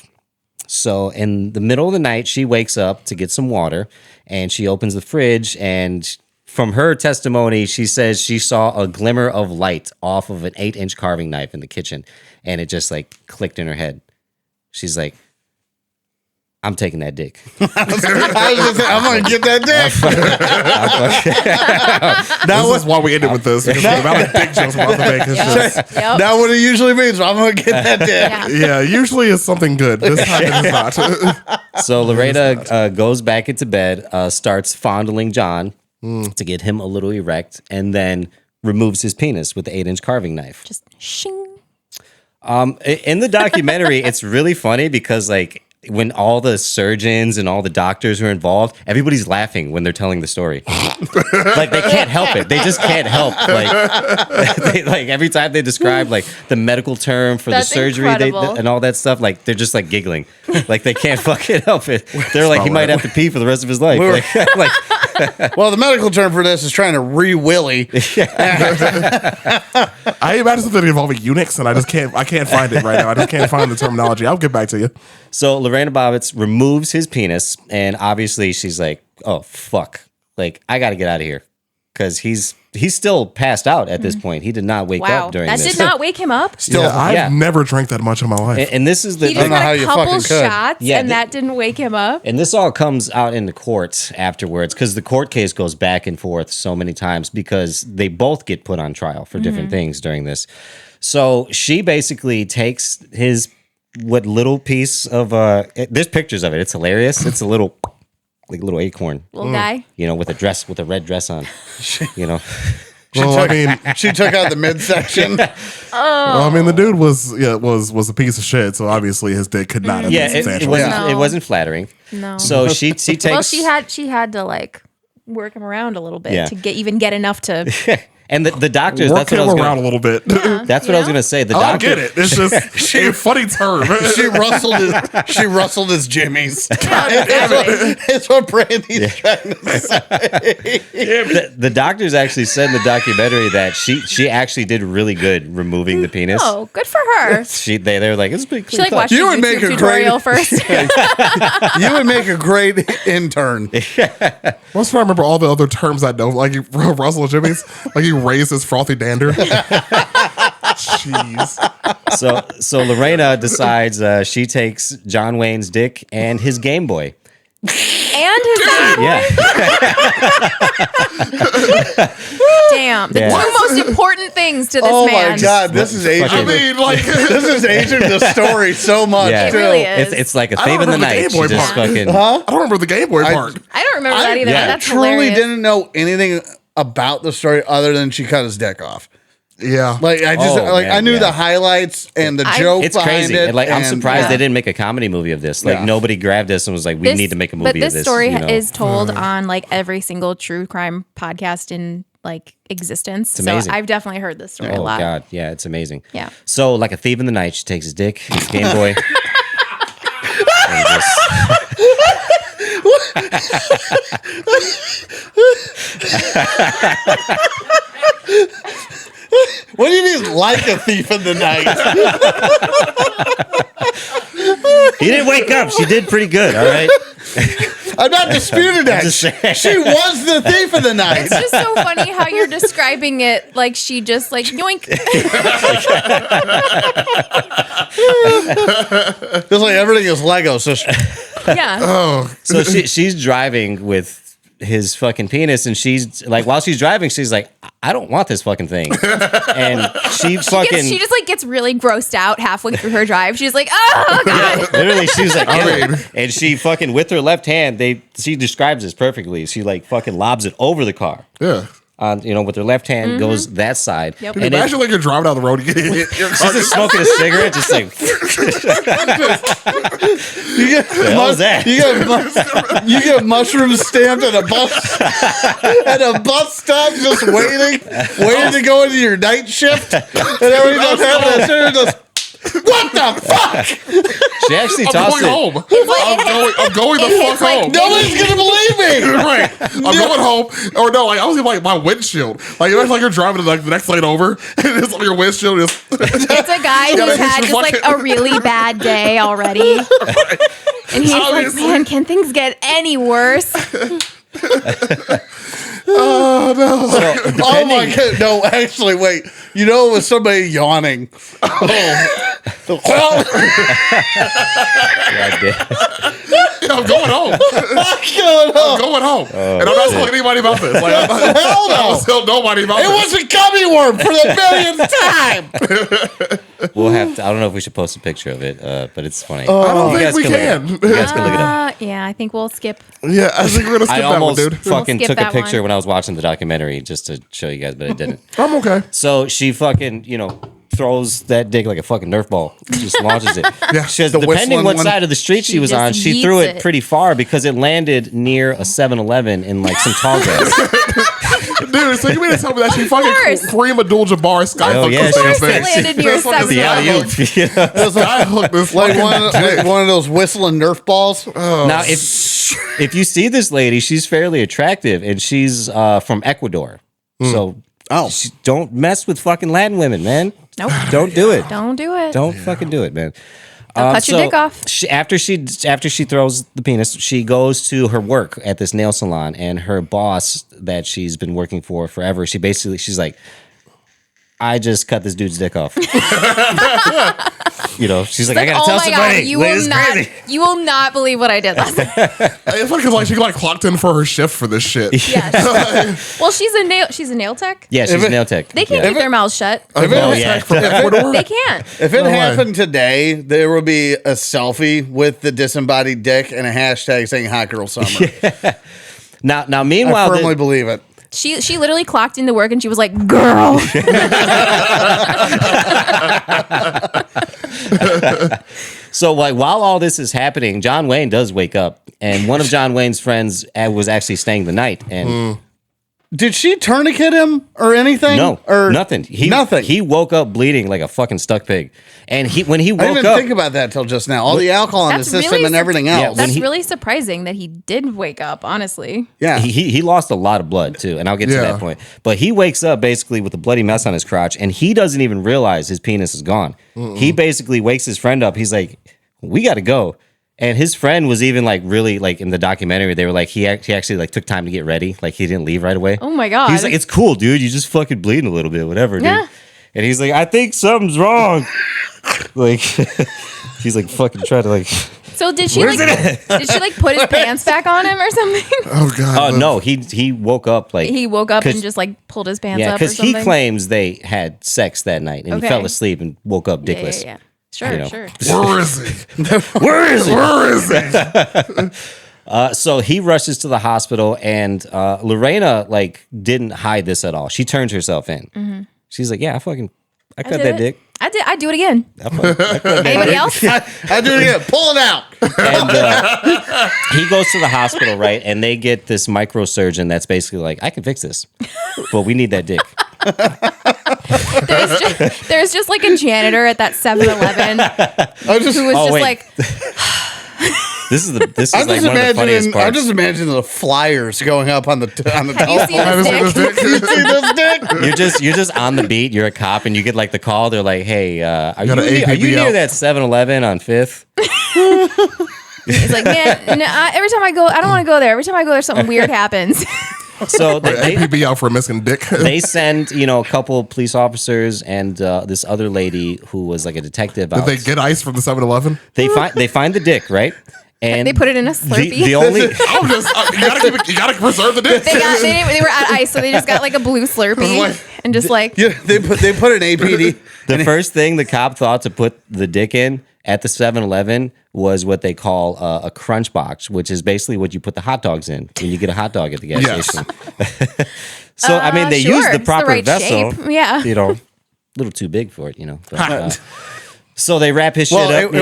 So in the middle of the night, she wakes up to get some water, and she opens the fridge, and from her testimony, she says she saw a glimmer of light off of an 8-inch carving knife in the kitchen, and it just like clicked in her head. She's like, I'm taking that dick. I was just saying, I'm going to get that dick. This is why we ended with this. Because the amount of dick jokes we're about to make is just. Yep. That's what it usually means. I'm going to get that dick. Yeah. Yeah, usually it's something good. This time it is not. So Lorena goes back into bed, starts fondling John to get him a little erect, and then removes his penis with the 8-inch carving knife. Just shing. In the documentary, it's really funny because like when all the surgeons and all the doctors are involved, everybody's laughing when they're telling the story. Like they can't help it. They just can't help. Like every time they describe like the medical term for That's the surgery incredible. and all that stuff, like they're just like giggling. Like they can't fucking help it. They're like, he might have to pee for the rest of his life. Well, the medical term for this is trying to re-willy. I imagine something involving eunuchs, and I can't find it right now. I just can't find the terminology. I'll get back to you. So Lorena Bobbitt removes his penis, and obviously she's like, "Oh fuck! Like I got to get out of here," because he's still passed out at this point. He did not wake Wow. up during That this. did not wake him up. Still, I've yeah. never drank that much in my life. And this is the He just know got how a you couple fucking could. shots, Yeah, and that didn't wake him up. And this all comes out in the court afterwards because the court case goes back and forth so many times because they both get put on trial for different things during this. So she basically takes his what little piece of there's pictures of it. It's hilarious. It's a little acorn, Little guy. you know, with a red dress on, you know. She took out the midsection. Well, I mean, the dude was a piece of shit. So obviously his dick could not have Yeah, been it substantial. wasn't No. it wasn't flattering. No. So she takes Well, she had to like work him around a little bit Yeah. to get enough to. and the doctors. Work That's what I him was around gonna, a little bit. That's what I was gonna say. The I doctor. get it. It's just a funny term. She rustled his jimmies. Exactly. It's what Brandy's trying to say. The doctors actually said in the documentary that she actually did really good removing the penis. Oh, good for her. They were like, it's pretty She clean like cut. watched You the would make YouTube a tutorial great- first. You would make a great intern. Most of I remember all the other terms I know, like Russell Jimmy's, like he raised his frothy dander. Jeez. So Lorena decides she takes John Wayne's dick and his Game Boy. And his Yeah. damn, the Yeah. two most important things to this Oh man. my god, this is aging. I mean, like, This is aging the story so much Yeah. It too. really is. It's like a I thief don't in the remember the night. Game Boy She just part. fucking. I don't remember the Game Boy part. I don't remember that either. yeah. But that's Truly hilarious. didn't know anything about the story other than she cut his dick off. Yeah. Like I just Oh, man, I knew yeah. the highlights and the joke It's behind crazy. it. And, like I'm and- surprised yeah. they didn't make a comedy movie of this. Like Yeah. nobody grabbed this and was like, we need to make a movie But of this this. story you know? is told on like every single true crime podcast in like existence. It's amazing. So I've definitely heard this story a Oh lot. god, yeah, it's amazing. Yeah. So like a thief in the night, she takes his dick, his Game Boy. and just- What do you mean like a thief in the night? He didn't wake up. She did pretty good. All right. I'm not disputing that. just saying. She was the thief in the night. It's just so funny how you're describing it like she just like yoink. Just like everything is Lego. So Yeah. So she's driving with his fucking penis, and she's like, while she's driving, she's like, I don't want this fucking thing, and she fucking She just like gets really grossed out halfway through her drive. She's like, oh god. literally she was like, I mean- and she fucking with her left hand, she describes this perfectly. She like fucking lobs it over the car. Yeah. On with her left hand goes that side. Yep. Dude, And imagine like you're driving down the road and you get hit. Your car she's just smoking a cigarette, just like you get the hell is that? you get mushrooms stamped at a bus stop, just waiting to go into your night shift, and everybody just having a cigarette, just what the fuck? She actually I'm tossed going it. home. I'm going the fuck It's like- home. Nobody's gonna believe me. Right. I'm going home. Or no, like I was like my windshield. Like imagine like you're driving to like the next lane over and it's on your windshield is It's a guy Yeah, who's it's had just like fucking- a really bad day already. And he's like, Obviously. man, can things get any worse? oh no. So, Oh my god! No, actually, wait. You know, it was somebody yawning. God damn. Yeah, I'm going home. I'm going home. And I'm not telling anybody about this. Like I'm not, Hell no. I don't tell nobody about It this. was a gummy worm for the millionth time. We'll have to. I don't know if we should post a picture of it, but it's funny. I don't You think guys we can can. look it- You guys can look it up. Yeah, I think we'll skip. Yeah, I think we're gonna skip I that one, almost dude. fucking skip took a that picture one. when I was watching the documentary just to show you guys, but I didn't. I'm okay. So she fucking, throws that dick like a fucking Nerf ball. Just launches it. Yeah, She says, the depending whistling what one. side of the street she was just on, she threw yeets it it. pretty far because it landed near a 7-Eleven in like some tall grass. Dude, so you mean to tell me that she fucking course. Kareem Abdul-Jabbar skyhooked yeah, this she damn was- thing? It landed near This fucking 7-Eleven. skyhook this Like fucking dick. one of those whistling Nerf balls. Now, if you see this lady, she's fairly attractive, and she's from Ecuador. So don't mess with fucking Latin women, man. Nope. Don't do it. Don't do it. Don't fucking do it, man. Don't cut your dick off. After she throws the penis, she goes to her work at this nail salon, and her boss that she's been working for forever, she's like, I just cut this dude's dick off. She's like, I gotta tell somebody. you Like, will it's not. crazy. You will not believe what I did last night. It's funny because she clocked in for her shift for this shit. Yes. Well, she's a nail tech. Yeah, she's a nail tech. They can't keep their mouths shut. A nail yeah. tech from Ecuador. They can't. If it No way. happened today, there would be a selfie with the disembodied dick and a hashtag saying "Hot Girl Summer." Now, I meanwhile, firmly believe it. She literally clocked into work and she was like, "Girl." so like while all this is happening, John Wayne does wake up, and one of John Wayne's friends was actually staying the night, and Did she tourniquet him or anything? no, or nothing. nothing. He woke up bleeding like a fucking stuck pig, and when he I woke didn't up, think about that till just now. All the alcohol in the That's system really and everything Yeah, else. when That's he- really surprising that he did wake up. Honestly. Yeah. he lost a lot of blood too, and I'll get to Yeah. that point. But he wakes up basically with a bloody mess on his crotch, and he doesn't even realize his penis is gone. He basically wakes his friend up. He's like, "We got to go." And his friend was even like really like in the documentary, they were like he actually like took time to get ready, like he didn't leave right away. Oh my God. He's like, "It's cool, dude. You just fucking bleeding a little bit, whatever, dude." Yeah. And he's like, "I think something's wrong." Like he's like fucking trying to like. So did she like put his pants back on him or something? Oh god. No, he woke up like He woke up 'Cause- and just like pulled his pants yeah, up or because he something. claims they had sex that night and Okay. he fell asleep and woke up Yeah, dickless. yeah. Sure, You know. sure. Where is he? Where is he? Where is he? So he rushes to the hospital, and Lorena like didn't hide this at all. She turned herself in. She's like, "Yeah, I cut did that it. dick." I'd do it again. I cut that Anybody dick." else? I do it again. Pull it out. And he goes to the hospital, right? And they get this microsurgeon that's basically like, "I can fix this, but we need that dick." There's just like a janitor at that 7-Eleven I just, who was Oh, just wait. like, This is like I'm one just of the funniest imagining. parts. I'm just imagining the flyers going up on the "Have you seen Have you this seen dick?" this dick? See this dick? You're just on the beat. You're a cop, and you get like the call. They're like, "Hey, are you Got an near APB out. that 7-Eleven on 5th?" He's like, "Man, no, every time I go, I don't want to go there. Every time I go there, something weird happens." So they APB out for a missing dick. they send a couple police officers and this other lady who was like a detective out. Did they get ice from the 7-Eleven? They find the dick, right? And They put it in a Slurpee. The only I'm just you gotta preserve the dick. They were at ice, so they just got like a blue Slurpee Like- and just like Yeah, they put an APD. the first thing the cop thought to put the dick in at the 7-Eleven was what they call a crunch box, which is basically what you put the hot dogs in when you get a hot dog at the gas Yes. station. So I mean, they sure, use the it's the proper right vessel. shape. Yeah. A little too big for it, But, so they wrap his shit Well, up.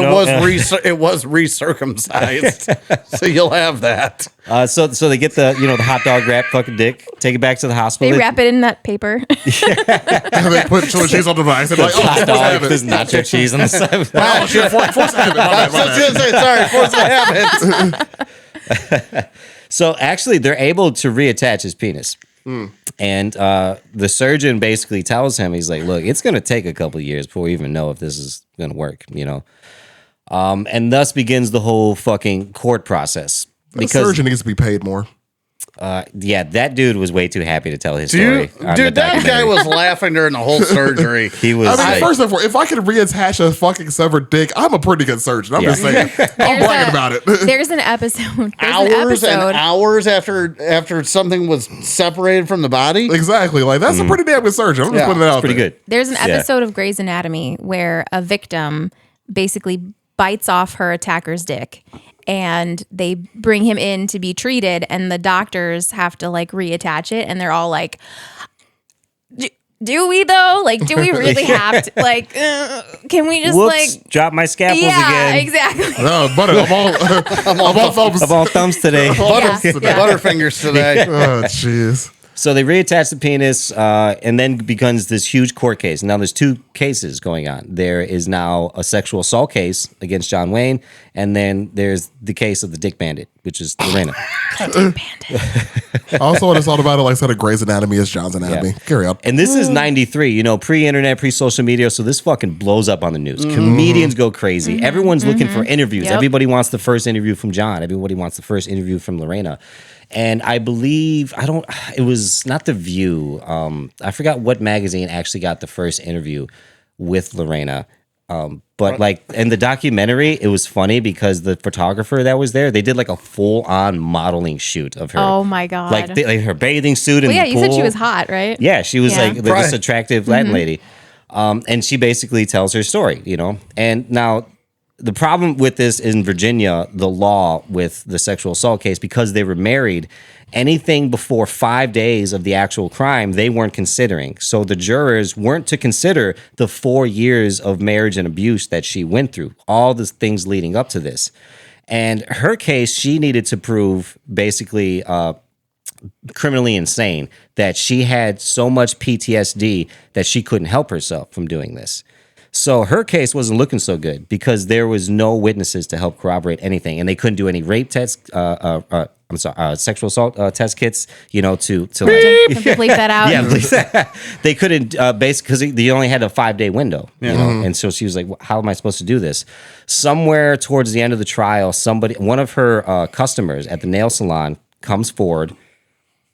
it was recircumcised, so you'll have that. So they get the the hot dog wrap fucking dick, take it back to the hospital. They wrap it in that paper. They put chili cheese on the ice and like, oh, hot force dog. habit. There's nacho cheese on the side. Oh shit, force habit. My I bad, my was just bad. gonna say, sorry, force the habit. So actually, they're able to reattach his penis. And the surgeon basically tells him, he's like, "Look, it's going to take a couple of years before we even know if this is going to work, And thus begins the whole fucking court process. The surgeon needs to be paid more. Yeah, that dude was way too happy to tell his story. on the Dude, that guy documentary. was laughing during the whole surgery. He was. I mean, first of all, if I could reattach a fucking severed dick, I'm a pretty good surgeon. I'm just saying. I'm bragging about it. There's an episode. Hours and hours after something was separated from the body. Exactly. Like, that's a pretty damn good surgeon. I'm just Yeah, putting it out pretty there. good. There's an episode of Grey's Anatomy where a victim basically bites off her attacker's dick and they bring him in to be treated and the doctors have to like reattach it and they're all like, do we though? Like, do we really have to? Like, can we just Whoops, drop my scalpels yeah, again. exactly. No, butter. I'm all thumbs. I'm all thumbs today. Butterfingers today. Oh, jeez. So they reattach the penis, and then becomes this huge court case. Now there's two cases going on. There is now a sexual assault case against John Wayne, and then there's the case of the Dick Bandit, which is Lorena. Also, when it's all about it, like I said, Grey's Anatomy is John's Anatomy. Yeah. Carry on. And this is 93, pre-internet, pre-social media, so this fucking blows up on the news. Comedians go crazy. Everyone's looking for interviews. Yep. Everybody wants the first interview from John. Everybody wants the first interview from Lorena. And I believe, it was not The View. I forgot what magazine actually got the first interview with Lorena. But like in the documentary, it was funny because the photographer that was there, they did like a full-on modeling shoot of her. Oh my God. Like, her bathing suit in Well, yeah, the you pool. said she was hot, right? Yeah, she was Yeah. like this attractive Latin lady. And she basically tells her story, And now the problem with this in Virginia, the law with the sexual assault case, because they were married, anything before 5 days of the actual crime, they weren't considering. So the jurors weren't to consider the 4 years of marriage and abuse that she went through, all the things leading up to this. And her case, she needed to prove basically criminally insane, that she had so much PTSD that she couldn't help herself from doing this. So her case wasn't looking so good because there was no witnesses to help corroborate anything, and they couldn't do any rape tests. Sexual assault test kits. To like Bleep that out. yeah, please. They couldn't because they only had a 5-day window. And so she was like, "How am I supposed to do this?" Somewhere towards the end of the trial, one of her customers at the nail salon comes forward.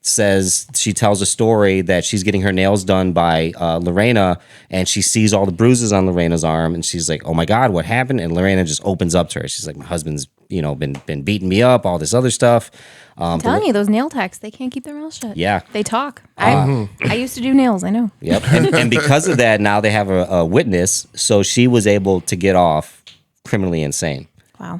She tells a story that she's getting her nails done by Lorena, and she sees all the bruises on Lorena's arm, and she's like, "Oh my God, what happened?" And Lorena just opens up to her. She's like, "My husband's, been beating me up, all this other stuff." I'm telling you, those nail techs, they can't keep their mouth shut. Yeah. They talk. I used to do nails, I know. Yep. And because of that, now they have a witness, so she was able to get off criminally insane, Wow.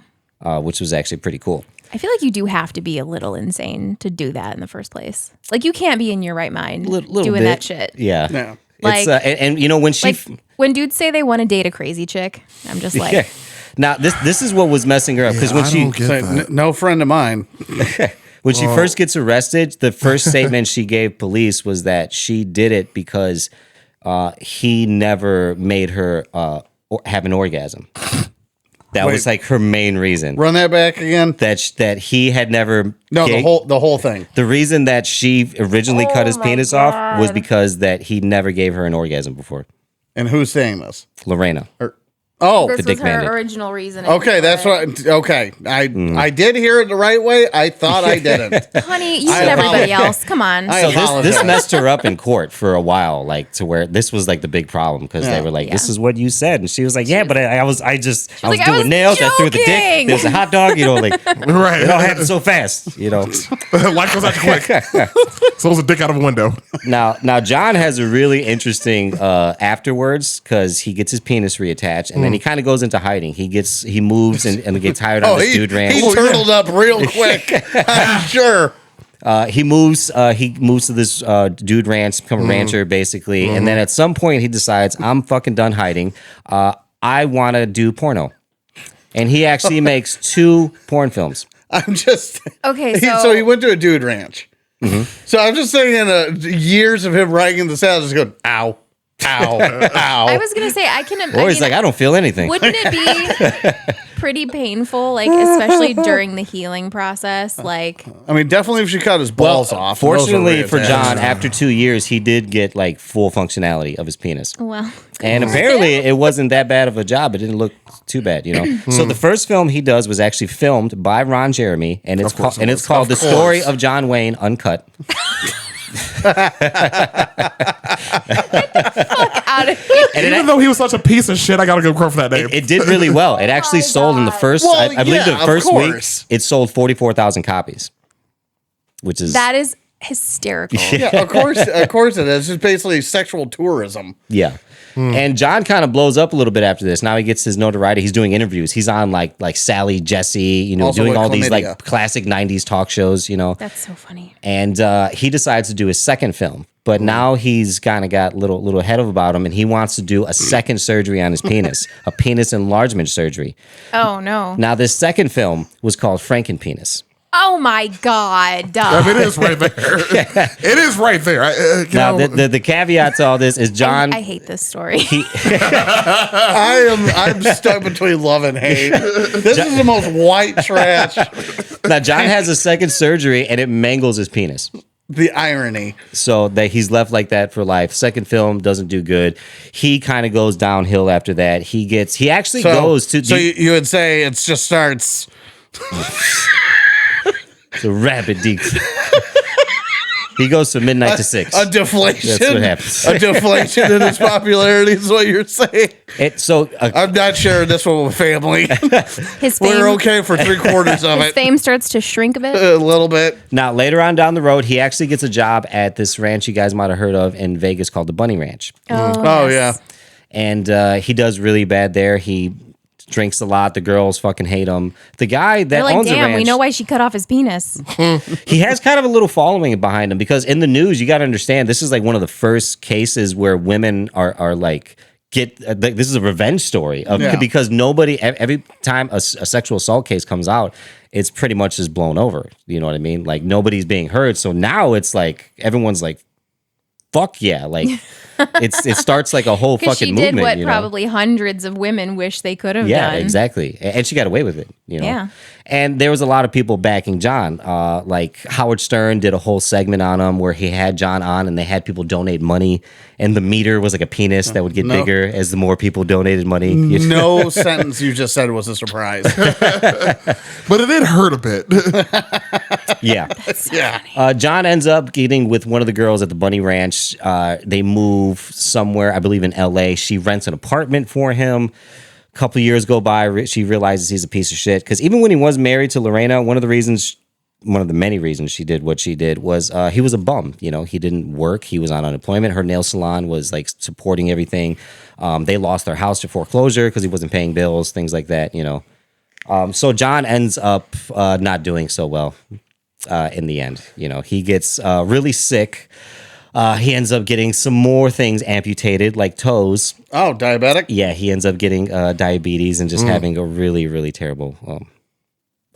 which was actually pretty cool. I feel like you do have to be a little insane to do that in the first place. Like, you can't be in your right mind Little doing bit. that shit. Yeah. Yeah. It's, Like- and when she Like, when dudes say they want to date a crazy chick, I'm just like, yeah. Now this is what was messing her up because when I she don't get that. No friend of mine. when she first gets arrested, the first statement she gave police was that she did it because he never made her have an orgasm. That was like her main reason. Run that back again. That he had never. No, the whole thing. The reason that she originally cut his penis off was because that he never gave her an orgasm before. And who's saying this? Lorena. Oh, this The was Dick her Bandit. original reason. okay. That's what. Okay, I did hear it the right way. I thought I didn't. Honey, you I and everybody apologize. else. Come on. I So apologize. this messed her up in court for a while, like to where this was like the big problem because they were like, "This is what you said," and she was like, "Yeah, but I was like, doing "I was nails. I threw the dick. joking." There's a hot dog, like Right. it all happened so fast, Life goes out quick. So there's a dick out of a window. Now John has a really interesting afterwards because he gets his penis reattached and then he kind of goes into hiding. He moves and gets hired on this dude ranch. He turtled up real quick. I'm sure. He moves to this dude ranch, become a rancher basically, and then at some point he decides, I'm fucking done hiding. I want to do porno, and he actually makes 2 porn films. I'm just Okay, So he went to a dude ranch. So I'm just thinking years of him writing this out, just going, ow. Ow. Ow. I was gonna say I can. Or he's like, I don't feel anything. Wouldn't it be pretty painful, like especially during the healing process? Like, I mean, definitely if she cut his balls off. Fortunately those for are ribs. John, after 2 years, he did get like full functionality of his penis. well, And apparently it wasn't that bad of a job. It didn't look too bad, you know. So the first film he does was actually filmed by Ron Jeremy, and it's called The Story of John Wayne Uncut. out of here. And Even though he was such a piece of shit, I gotta give credit for that name. it did really well. It actually sold in the first, Well, I believe yeah, the first of week, course. it sold 44,000 copies, which is That is hysterical. Yeah, of course it is. It's basically sexual tourism. yeah. And John kind of blows up a little bit after this. Now he gets his notoriety. He's doing interviews. He's on like Sally, Jesse, you know, Also doing with all these chlamydia. like classic 90s talk shows, you know. That's so funny. And he decides to do his second film. But now he's kind of got little head of about him, and he wants to do a second surgery on his penis, a penis enlargement surgery. Oh no. Now, this second film was called Frankenpenis. Oh my god. I mean, it is right there. It is right there. Now, the caveat to all this is John. I hate this story. I'm stuck between love and hate. This is the most white trash. Now, John has a second surgery, and it mangles his penis. The irony. So that he's left like that for life. Second film doesn't do good. He kind of goes downhill after that. He actually goes to. So you would say it just starts. It's a rapid decrease. He goes from midnight to 6. A deflation. That's what happens. A deflation in his popularity is what you're saying. I'm not sharing this one with family. His fame, We're okay for 3/4 of his it. fame starts to shrink a bit. A little bit. Now, later on down the road, he actually gets a job at this ranch you guys might have heard of in Vegas called the Bunny Ranch. Oh, yes. And he does really bad there. He drinks a lot. The girls fucking hate him. The guy that They're like, owns the damn, ranch, we know why she cut off his penis. he has kind of a little following behind him because in the news, you got to understand, this is like one of the first cases where women are like, this is a revenge story because nobody, every time a sexual assault case comes out, it's pretty much just blown over. You know what I mean? Like nobody's being heard. So now it's like, everyone's like, fuck yeah. Like it starts like a whole fucking She movement. did what you know? probably hundreds of women wish they could have Yeah, done. exactly. And she got away with it, you know? Yeah. And there was a lot of people backing John. Like Howard Stern did a whole segment on him where he had John on and they had people donate money. And the meter was like a penis that would get bigger as the more people donated money. No sentence you just said was a surprise. but it did hurt a bit. Yeah. Yeah. John ends up getting with one of the girls at the Bunny Ranch. They move somewhere, I believe in LA. She rents an apartment for him. A couple years go by. She realizes he's a piece of shit. Because even when he was married to Lorena, one of the many reasons she did what she did was he was a bum. You know, he didn't work. He was on unemployment. Her nail salon was like supporting everything. They lost their house to foreclosure because he wasn't paying bills, things like that, you know. So John ends up not doing so well in the end. You know, he gets really sick. He ends up getting some more things amputated, like toes. Oh, diabetic? Yeah, he ends up getting diabetes and just having a really, really terrible.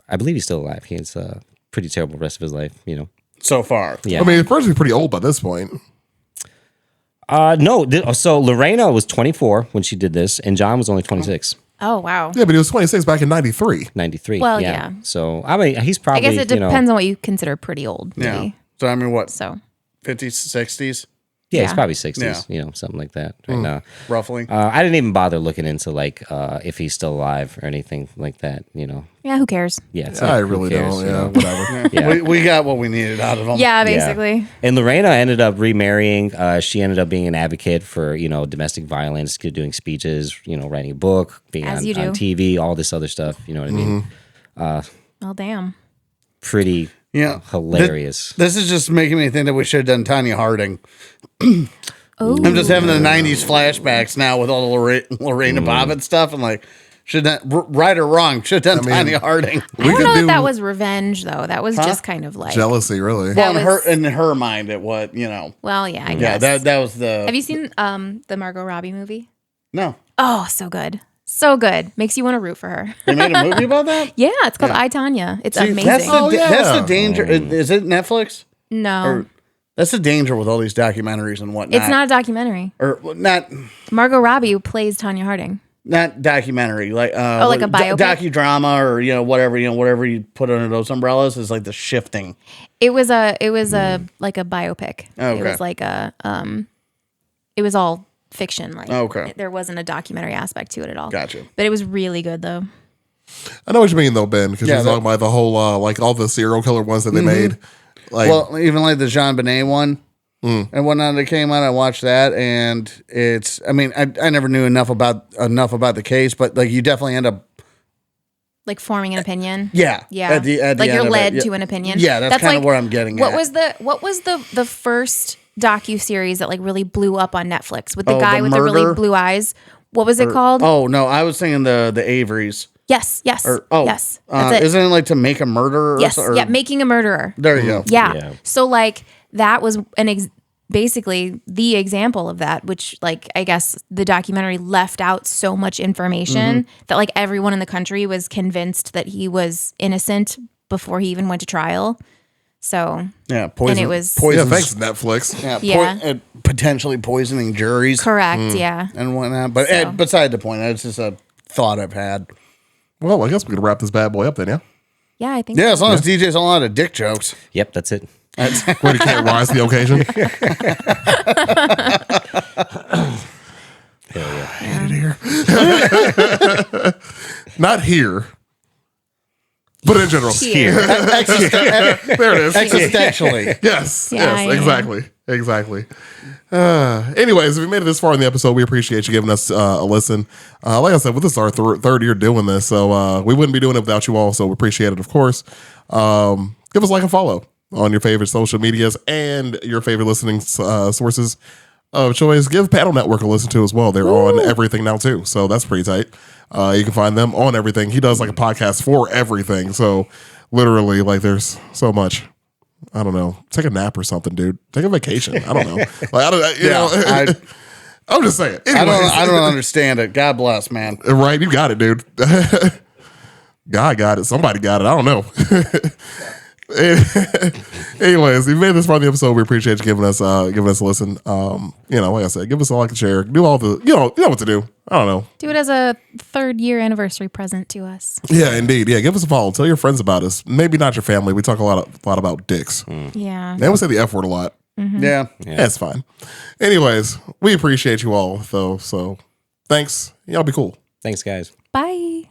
I believe he's still alive. He has a pretty terrible rest of his life, you know. So far. Yeah. I mean, the person's pretty old by this point. No. So Lorena was 24 when she did this, and John was only 26. Oh, wow. Yeah, but he was 26 back in 93. 93. Well, yeah. So, I mean, he's I probably, guess it depends on what you consider pretty old. Yeah. Maybe. So, I mean, what? So, 50s, 60s, yeah, he's yeah. probably 60s, Yeah. you know, something like that right now. roughly? I didn't even bother looking into, like, if he's still alive or anything like that, you know. yeah, who cares? Yeah, it's I like, who really cares, don't. you Yeah, know? whatever. Yeah. We got what we needed out of them. Yeah, basically. And Lorena ended up remarrying. She ended up being an advocate for, you know, domestic violence, doing speeches, you know, writing a book, being As on you do. TV, all this other stuff. You know what I mean? Well, damn. Pretty Yeah. hilarious. This is just making me think that we should have done Tanya Harding. Oh, I'm just having the 90s flashbacks now with all the Lorena Bobbitt stuff. And like, should that, right or wrong, should have done Tanya Harding. I don't know if that was revenge, though. That was just kind of like Jealousy, really. That Well, was- in her mind, it what, you know. Well, yeah, I Yeah, guess. that was the. Have you seen the Margot Robbie movie? No. Oh, so good. So good. Makes you want to root for her. They made a movie about that? Yeah, it's called I, Tanya. It's See, amazing. That's the, Oh, yeah. that's the danger. Is it Netflix? No. Or- That's the danger with all these documentaries and whatnot. It's not a documentary. or not Margot Robbie plays Tanya Harding. not documentary, like like a biopic? docudrama, or whatever you put under those umbrellas is like the shifting. It was a like a biopic. Okay. It was like a it was all fiction. Like Okay. there wasn't a documentary aspect to it at all. Gotcha. But it was really good though. I know what you mean though, Ben, because Yeah, you're talking about the whole like all the serial killer ones that they made. Like, Well, even like the Jean Benet one and whatnot that came out, I watched that, and it's. I mean, I never knew enough about the case, but like you definitely end up. Like forming an opinion. Yeah. Yeah. At the like end you're of led it. to an opinion. Yeah, that's kind of like- where I'm getting what at. Was the first docu-series that like really blew up on Netflix with the Oh, guy the with the murder? really blue eyes? What was it called? Oh no, I was thinking the Averys. Yes. Yes. That's it. Isn't it like To Make a Murderer? Yes. Or, Yeah. Making a Murderer. There you go. Yeah. Yeah. So like that was basically the example of that, which like I guess the documentary left out so much information that like everyone in the country was convinced that he was innocent before he even went to trial. So Yeah. Poison. and it was yeah, thanks Netflix. Yeah. Yeah. Potentially poisoning juries correct. Yeah. and whatnot. But So. beside the point, it's just a thought I've had. Well, I guess we could wrap this bad boy up then, yeah. Yeah. I think. Yeah, as long as DJ's on a lot of dick jokes. Yep, that's it. Where he can't rise to the occasion. Hell yeah. Hate it here. Not here, but in general. Here. There it is. Existentially. Yes, Yeah, yes, yeah. exactly. Anyways, if you made it this far in the episode, we appreciate you giving us a listen. Like I said, this is our third year doing this, so we wouldn't be doing it without you all, so we appreciate it, of course. Give us a like and follow on your favorite social medias and your favorite listening sources of choice. Give Paddle Network a listen to as well. They're on everything now, too, so that's pretty tight. You can find them on everything. He does like a podcast for everything, so literally, like, there's so much. I don't know. Take a nap or something, dude. Take a vacation. I don't know. Like I don't. You know. I'm just saying. Anyways. I don't understand it. God bless, man. Right? You got it, dude. God got it. Somebody got it. I don't know. Anyways, you made this part of the episode. We appreciate you giving us a listen. Like I said, give us a like and share. Do all the you know what to do. I don't know. Do it as a 3rd year anniversary present to us. Yeah, indeed. Yeah, give us a follow. Tell your friends about us. Maybe not your family. We talk a lot about dicks. Yeah. And we say the F word a lot. Yeah. That's fine. Anyways, we appreciate you all though. So thanks. Y'all be cool. Thanks, guys. Bye.